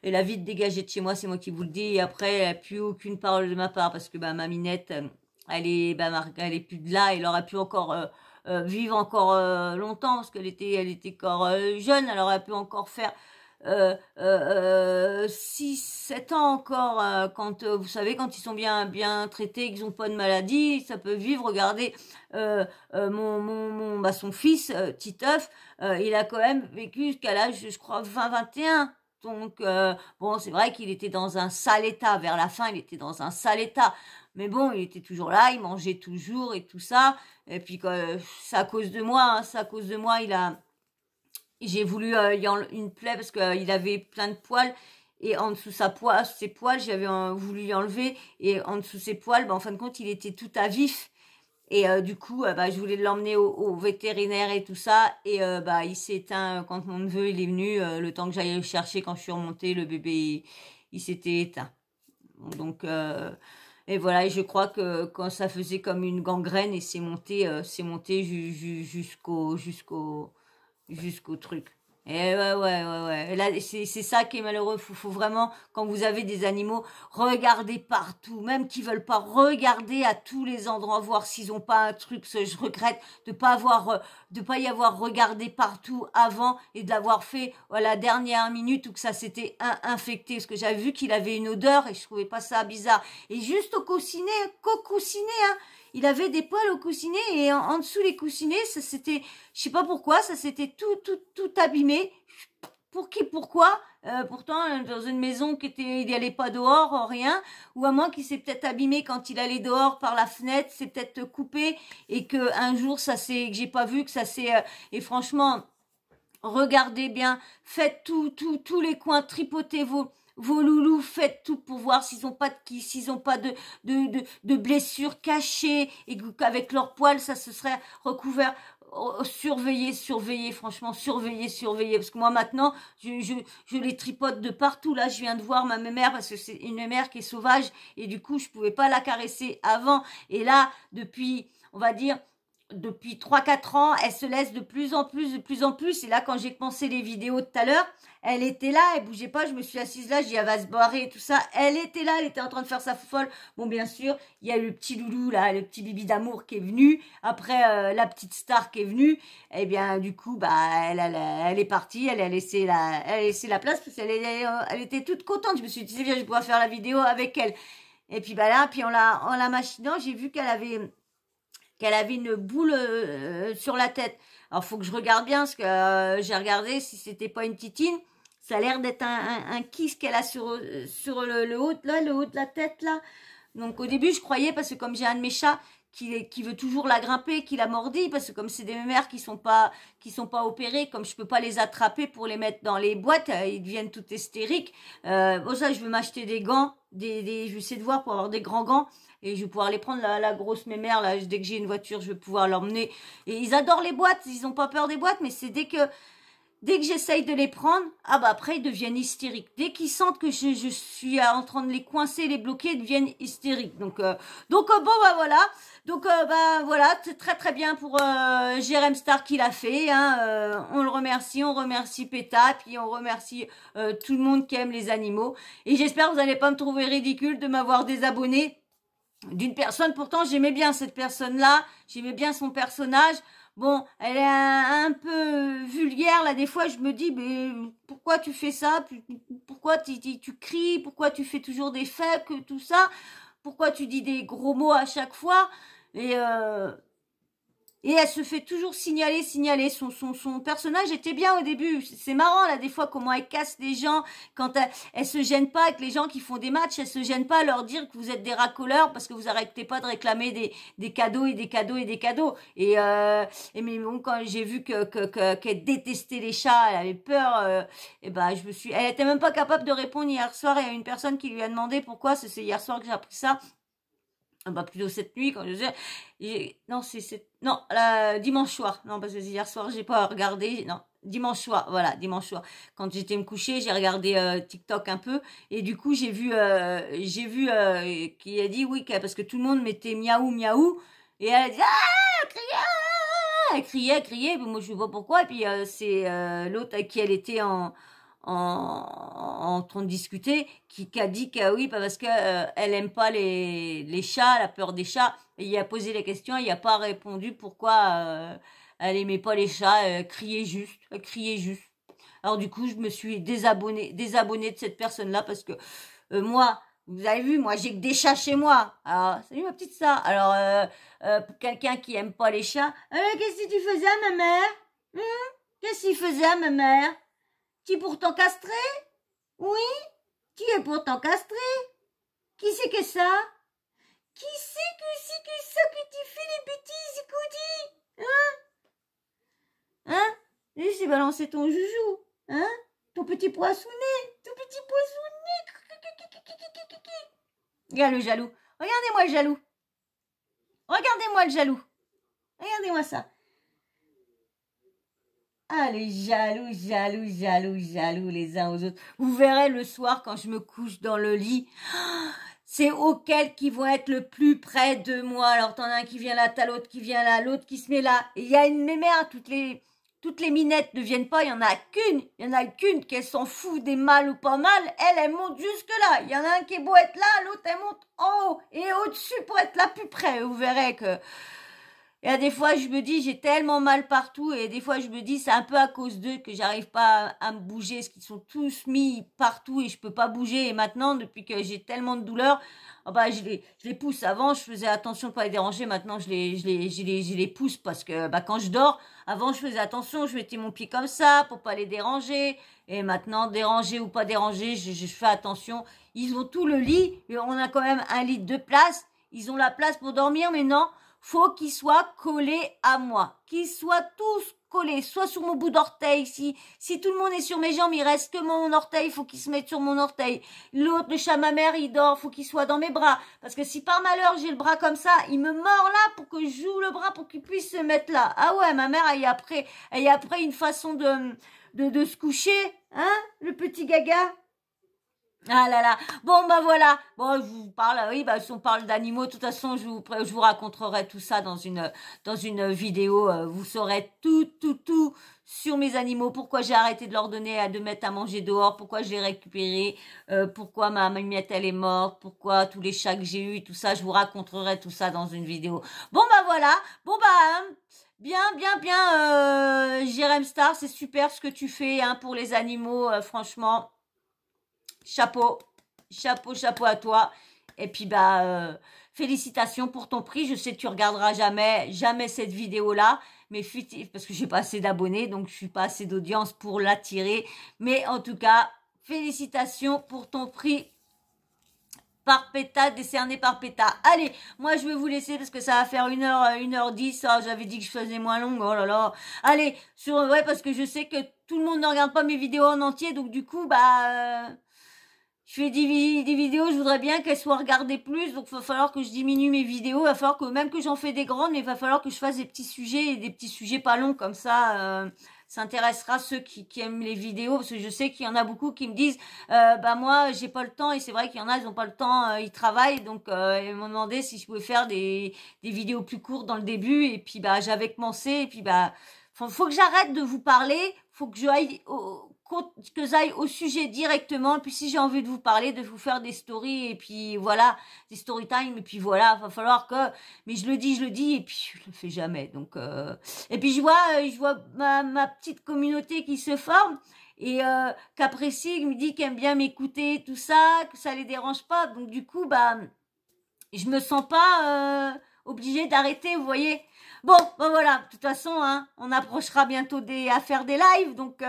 elle a vite dégagé de chez moi, c'est moi qui vous le dis. Et après, elle a plus aucune parole de ma part parce que ma minette, elle est plus de là, elle aurait pu encore vivre encore longtemps parce qu'elle était encore jeune, elle aurait pu encore faire 6-7 ans encore quand vous savez quand ils sont bien traités, qu'ils ont pas de maladie, ça peut vivre. Regardez son fils Titeuf, il a quand même vécu jusqu'à l'âge je crois 20-21. Donc bon, c'est vrai qu'il était dans un sale état vers la fin, il était dans un sale état. Mais bon, il était toujours là, il mangeait toujours et tout ça. Et puis c'est à cause de moi, hein, c'est à cause de moi, j'ai voulu y enlever une plaie parce qu'il avait plein de poils et en dessous ses poils, j'avais voulu y enlever et en dessous ses poils, en fin de compte, il était tout à vif. Et du coup, je voulais l'emmener au vétérinaire et tout ça. Et il s'est éteint quand mon neveu il est venu. Le temps que j'aille le chercher, quand je suis remontée, le bébé il s'était éteint. Donc, et voilà, et je crois que quand ça faisait comme une gangrène et c'est monté jusqu'au truc. Et ouais. Et là, c'est ça qui est malheureux. Faut vraiment, quand vous avez des animaux, regarder partout, même qui veulent pas regarder à tous les endroits, voir s'ils ont pas un truc. Je regrette de pas y avoir regardé partout avant et de l'avoir fait à la dernière minute ou que ça s'était infecté. Parce que j'avais vu qu'il avait une odeur et je trouvais pas ça bizarre. Et juste au coussinet, hein. Il avait des poils au coussinet et en dessous les coussinets, ça s'était, je sais pas pourquoi, ça s'était tout abîmé. Pourquoi pourtant, dans une maison il y allait pas dehors, rien. Ou à moins qu'il s'est peut-être abîmé quand il allait dehors par la fenêtre, c'est peut-être coupé et que un jour que j'ai pas vu, que ça s'est, et franchement, regardez bien, faites tous les coins, tripotez vos loulous, faites tout pour voir s'ils ont pas de blessures cachées et qu'avec leurs poils ça se serait recouvert. Surveillez, franchement, surveillez, parce que moi maintenant, je les tripote de partout. Là, je viens de voir ma mère parce que c'est une mère qui est sauvage et du coup, je pouvais pas la caresser avant. Et là, on va dire, depuis 3-4 ans, elle se laisse de plus en plus. Et là, quand j'ai pensé les vidéos tout à l'heure, elle était là, elle bougeait pas, je me suis assise là, j'ai dit, elle va se barrer et tout ça. Elle était là, elle était en train de faire sa folle. Bon, bien sûr, il y a le petit loulou là, le petit bibi d'amour qui est venu. Après, la petite star qui est venue. Eh bien, du coup, elle est partie, elle a laissé la place parce qu'elle était toute contente. Je me suis dit, c'est bien, je vais pouvoir faire la vidéo avec elle. Et puis, en la machinant, j'ai vu qu'elle avait une boule sur la tête. Alors, faut que je regarde bien, parce que j'ai regardé si c'était pas une titine. Ça a l'air d'être un kiss qu'elle a sur le haut, là, le haut de la tête, là. Donc, au début, je croyais, parce que comme j'ai un de mes chats qui veut toujours la grimper, qui la mordit, parce que comme c'est des mères qui sont pas opérées, comme je peux pas les attraper pour les mettre dans les boîtes, ils deviennent tout hystériques. Bon, ça, je veux m'acheter des gants, je vais essayer de voir pour avoir des grands gants. Et je vais pouvoir les prendre, la grosse mémère, là, dès que j'ai une voiture, je vais pouvoir l'emmener. Et ils adorent les boîtes, ils ont pas peur des boîtes, mais c'est dès que j'essaye de les prendre, après, ils deviennent hystériques. Dès qu'ils sentent que je suis en train de les coincer, les bloquer, ils deviennent hystériques. Donc voilà. Donc, voilà, c'est très très bien pour Jérém Star qui l'a fait. Hein. On le remercie PETA, puis on remercie tout le monde qui aime les animaux. Et j'espère que vous n'allez pas me trouver ridicule de m'avoir désabonné d'une personne. Pourtant, j'aimais bien cette personne-là, j'aimais bien son personnage. Bon, elle est un peu vulgaire, là, des fois, je me dis, mais pourquoi tu fais ça? Pourquoi tu cries? Pourquoi tu fais toujours des fakes, tout ça? Pourquoi tu dis des gros mots à chaque fois? Et elle se fait toujours signaler. Son personnage était bien au début. C'est marrant, là, des fois, comment elle casse les gens. Quand elle se gêne pas avec les gens qui font des matchs, elle se gêne pas à leur dire que vous êtes des racoleurs parce que vous arrêtez pas de réclamer des cadeaux et des cadeaux et des cadeaux. Et mais bon, quand j'ai vu qu'elle détestait les chats, elle avait peur, elle était même pas capable de répondre hier soir. Il y a une personne qui lui a demandé pourquoi, c'est hier soir que j'ai appris ça. Plutôt cette nuit, quand dimanche soir. Non, parce que hier soir, j'ai pas regardé. Non, dimanche soir. Quand j'étais me coucher, j'ai regardé TikTok un peu. Et du coup, j'ai vu qui a dit oui, parce que tout le monde mettait miaou, miaou. Et elle a dit, elle criait. Moi, je sais pas pourquoi. Et puis, c'est l'autre avec qui elle était en train de discuter, qui a dit que oui, parce que elle aime pas les chats, elle a peur des chats. Et il a posé la question, il a pas répondu pourquoi elle aimait pas les chats, elle criait juste. Alors du coup, je me suis désabonnée de cette personne-là parce que moi, vous avez vu, moi j'ai que des chats chez moi. Alors, salut ma petite sœur. Alors, pour quelqu'un qui aime pas les chats, qu'est-ce que tu faisais à ma mère? Qu'est-ce qu'il faisait à ma mère? Tu es pourtant castré? Oui, tu es pourtant castré. Qui c'est que ça? Qui c'est que ça que tu fais les bêtises, Cody? Hein? Laissez balancer ton joujou. Hein? Ton petit poissonnet. Regarde le jaloux. Regardez-moi le jaloux. Regardez-moi ça. Ah, les jaloux les uns aux autres. Vous verrez le soir quand je me couche dans le lit. c'est auxquels qui vont être le plus près de moi. Alors, t'en as un qui vient là, t'as l'autre qui vient là, l'autre qui se met là. Et il y a une mémère, toutes les minettes ne viennent pas, il y en a qu'une qu'elle s'en fout des mal ou pas mal, elle monte jusque là. Il y en a un qui est beau être là, l'autre elle monte en haut et au-dessus pour être là plus près. Vous verrez que... Et à des fois, je me dis, j'ai tellement mal partout. Et des fois, je me dis, c'est un peu à cause d'eux que j'arrive pas à me bouger. Parce qu'ils sont tous mis partout et je peux pas bouger. Et maintenant, depuis que j'ai tellement de douleurs, oh bah, je les pousse. Avant, je faisais attention de pas les déranger. Maintenant, je les pousse parce que, bah, quand je dors, avant, je faisais attention. Je mettais mon pied comme ça pour pas les déranger. Et maintenant, déranger ou pas déranger, je fais attention. Ils ont tout le lit. Et on a quand même un lit de place. Ils ont la place pour dormir, mais non. Faut qu'ils soient collés à moi, qu'ils soient tous collés, soit sur mon bout d'orteil. Si tout le monde est sur mes jambes, il reste que mon orteil, faut qu'il se mette sur mon orteil. L'autre, le chat ma mère, il dort, faut qu'il soit dans mes bras. Parce que si par malheur j'ai le bras comme ça, il me mord là pour que je joue le bras pour qu'il puisse se mettre là. Ah ouais, ma mère, elle y a après une façon de se coucher, hein, le petit gaga. Ah là là, bon bah voilà, bon je vous parle, oui bah si on parle d'animaux, de toute façon je vous raconterai tout ça dans une vidéo, vous saurez tout sur mes animaux, pourquoi j'ai arrêté de leur donner de mettre à manger dehors, pourquoi je l'ai récupéré, pourquoi ma mamie elle est morte, pourquoi tous les chats que j'ai eu, tout ça, je vous raconterai tout ça dans une vidéo. Bon bah voilà, bon bah... Bien, Jérém Star, c'est super ce que tu fais hein, pour les animaux, franchement. Chapeau à toi. Et puis bah félicitations pour ton prix. Je sais que tu regarderas jamais cette vidéo là, mais parce que j'ai pas assez d'abonnés, donc je suis pas assez d'audience pour l'attirer. Mais en tout cas, félicitations pour ton prix par PETA, décerné par PETA. Allez, moi je vais vous laisser parce que ça va faire 1h10. Oh, j'avais dit que je faisais moins longue. Oh là là. Allez, parce que je sais que tout le monde ne regarde pas mes vidéos en entier, donc du coup bah je fais des vidéos, je voudrais bien qu'elles soient regardées plus, donc il va falloir que je diminue mes vidéos, il va falloir que, même que j'en fais des grandes, mais il va falloir que je fasse des petits sujets pas longs, comme ça, ça intéressera ceux qui aiment les vidéos, parce que je sais qu'il y en a beaucoup qui me disent, bah moi, j'ai pas le temps, et c'est vrai qu'il y en a, ils ont pas le temps, ils travaillent, donc ils m'ont demandé si je pouvais faire des vidéos plus courtes dans le début, et puis bah j'avais commencé, et puis bah, faut que j'arrête de vous parler, faut que j'aille au sujet directement, et puis si j'ai envie de vous parler, de vous faire des stories, et puis voilà, des story time, et puis voilà, va falloir que, mais je le dis, et puis je le fais jamais, donc, et puis je vois ma petite communauté qui se forme, et qu'apprécie, qui me dit qu'elle aime bien m'écouter, tout ça, que ça les dérange pas, donc du coup, bah, je me sens pas obligée d'arrêter, vous voyez. Bon, ben voilà, de toute façon, hein, on approchera bientôt à faire des lives, donc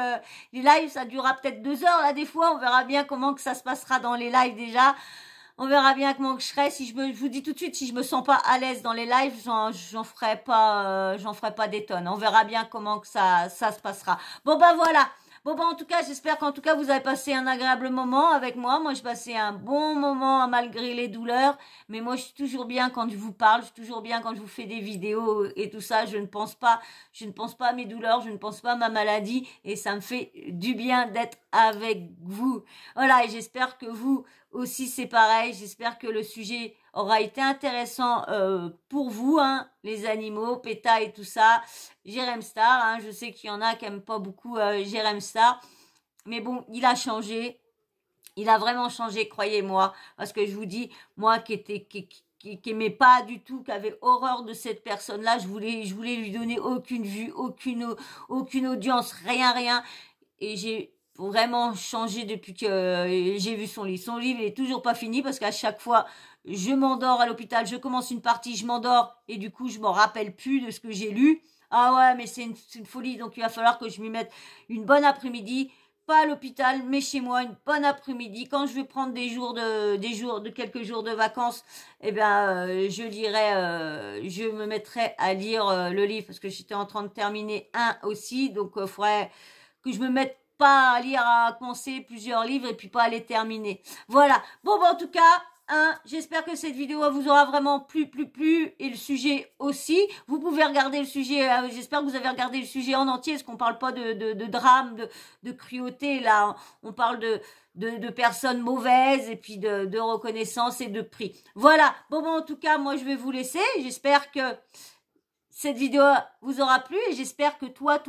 les lives, ça durera peut-être 2 heures, là, des fois, on verra bien comment que ça se passera dans les lives déjà, on verra bien comment que je serai, je vous dis tout de suite, si je me sens pas à l'aise dans les lives, j'en ferai pas des tonnes, on verra bien comment que ça se passera. Bon, ben voilà. Bon, en tout cas, j'espère qu'en tout cas, vous avez passé un agréable moment avec moi. Moi, j'ai passé un bon moment malgré les douleurs. Mais moi, je suis toujours bien quand je vous parle. Je suis toujours bien quand je vous fais des vidéos et tout ça. Je ne pense pas à mes douleurs. Je ne pense pas à ma maladie. Et ça me fait du bien d'être avec vous. Voilà. Et j'espère que vous aussi, c'est pareil. J'espère que le sujet aura été intéressant pour vous, hein, les animaux, PETA et tout ça. Jérém Star, hein, je sais qu'il y en a qui n'aiment pas beaucoup Jérém Star, mais bon, il a changé, il a vraiment changé, croyez-moi, parce que je vous dis, moi qui aimait pas du tout, qui avait horreur de cette personne-là, je voulais lui donner aucune vue, aucune audience, rien, et j'ai vraiment changé depuis que j'ai vu son livre. Son livre il est toujours pas fini parce qu'à chaque fois je m'endors à l'hôpital, je commence une partie, je m'endors et du coup je m'en rappelle plus de ce que j'ai lu. Ah ouais, mais c'est une folie, donc il va falloir que je m'y mette une bonne après-midi, pas à l'hôpital, mais chez moi, une bonne après-midi. Quand je vais prendre quelques jours de vacances, eh ben je me mettrai à lire le livre parce que j'étais en train de terminer un aussi, donc faudrait que je me mette pas à lire, à commencer plusieurs livres et puis pas à les terminer. Voilà. Bon, en tout cas, hein, j'espère que cette vidéo vous aura vraiment plu, et le sujet aussi. Vous pouvez regarder le sujet, j'espère que vous avez regardé le sujet en entier, parce qu'on parle pas de drame, de cruauté, là, on parle de personnes mauvaises, et puis de reconnaissance et de prix. Voilà, bon, en tout cas, moi, je vais vous laisser. J'espère que cette vidéo vous aura plu, et j'espère que toi,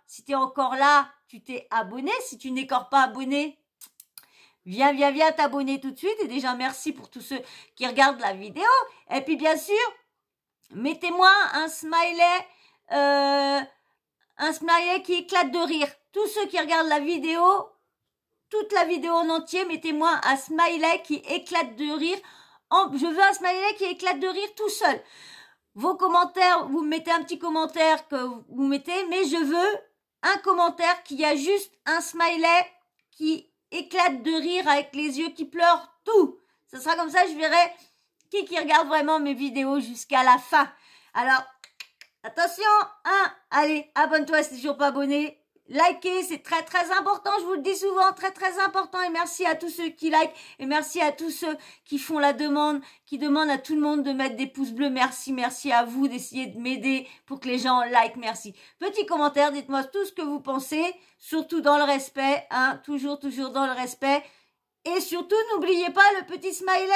si tu es encore là, tu t'es abonné. Si tu n'es encore pas abonné, viens t'abonner tout de suite. Et déjà, merci pour tous ceux qui regardent la vidéo. Et puis, bien sûr, mettez-moi un smiley qui éclate de rire. Tous ceux qui regardent la vidéo, toute la vidéo en entier, mettez-moi un smiley qui éclate de rire. Je veux un smiley qui éclate de rire tout seul. Vos commentaires, vous mettez un petit commentaire que vous mettez, mais je veux un commentaire qui a juste un smiley qui éclate de rire avec les yeux qui pleurent, tout. Ce sera comme ça, je verrai qui regarde vraiment mes vidéos jusqu'à la fin. Alors, attention, hein, allez, abonne-toi si tu n'es toujours pas abonné. Likez, c'est très important, je vous le dis souvent, très important. Et merci à tous ceux qui like, et merci à tous ceux qui font la demande, qui demandent à tout le monde de mettre des pouces bleus. Merci à vous d'essayer de m'aider pour que les gens like, merci. Petit commentaire, dites-moi tout ce que vous pensez, surtout dans le respect, hein, toujours dans le respect. Et surtout, n'oubliez pas le petit smiley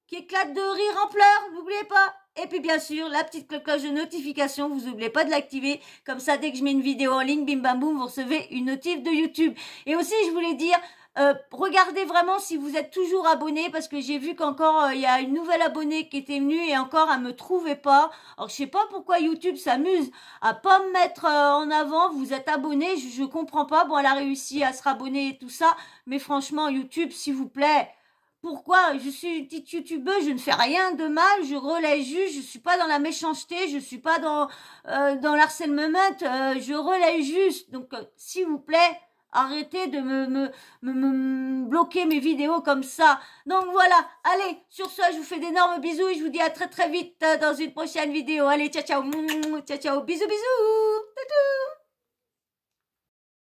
qui éclate de rire en pleurs, n'oubliez pas. Et puis bien sûr, la petite cloche de notification, vous n'oubliez pas de l'activer. Comme ça, dès que je mets une vidéo en ligne, bim bam boum, vous recevez une notif de YouTube. Et aussi, je voulais dire, regardez vraiment si vous êtes toujours abonné, parce que j'ai vu qu'encore, il y a une nouvelle abonnée qui était venue et encore, elle me trouvait pas. Alors, je sais pas pourquoi YouTube s'amuse à pas me mettre en avant. Vous êtes abonné, je comprends pas. Bon, elle a réussi à se rabonner et tout ça. Mais franchement, YouTube, s'il vous plaît... Pourquoi? Je suis une petite youtubeuse, je ne fais rien de mal, je relaie juste, je suis pas dans la méchanceté, je suis pas dans l'harcèlement, je relaie juste. Donc, s'il vous plaît, arrêtez de me bloquer mes vidéos comme ça. Donc voilà, allez, sur ce, je vous fais d'énormes bisous et je vous dis à très vite dans une prochaine vidéo. Allez, ciao, bisous.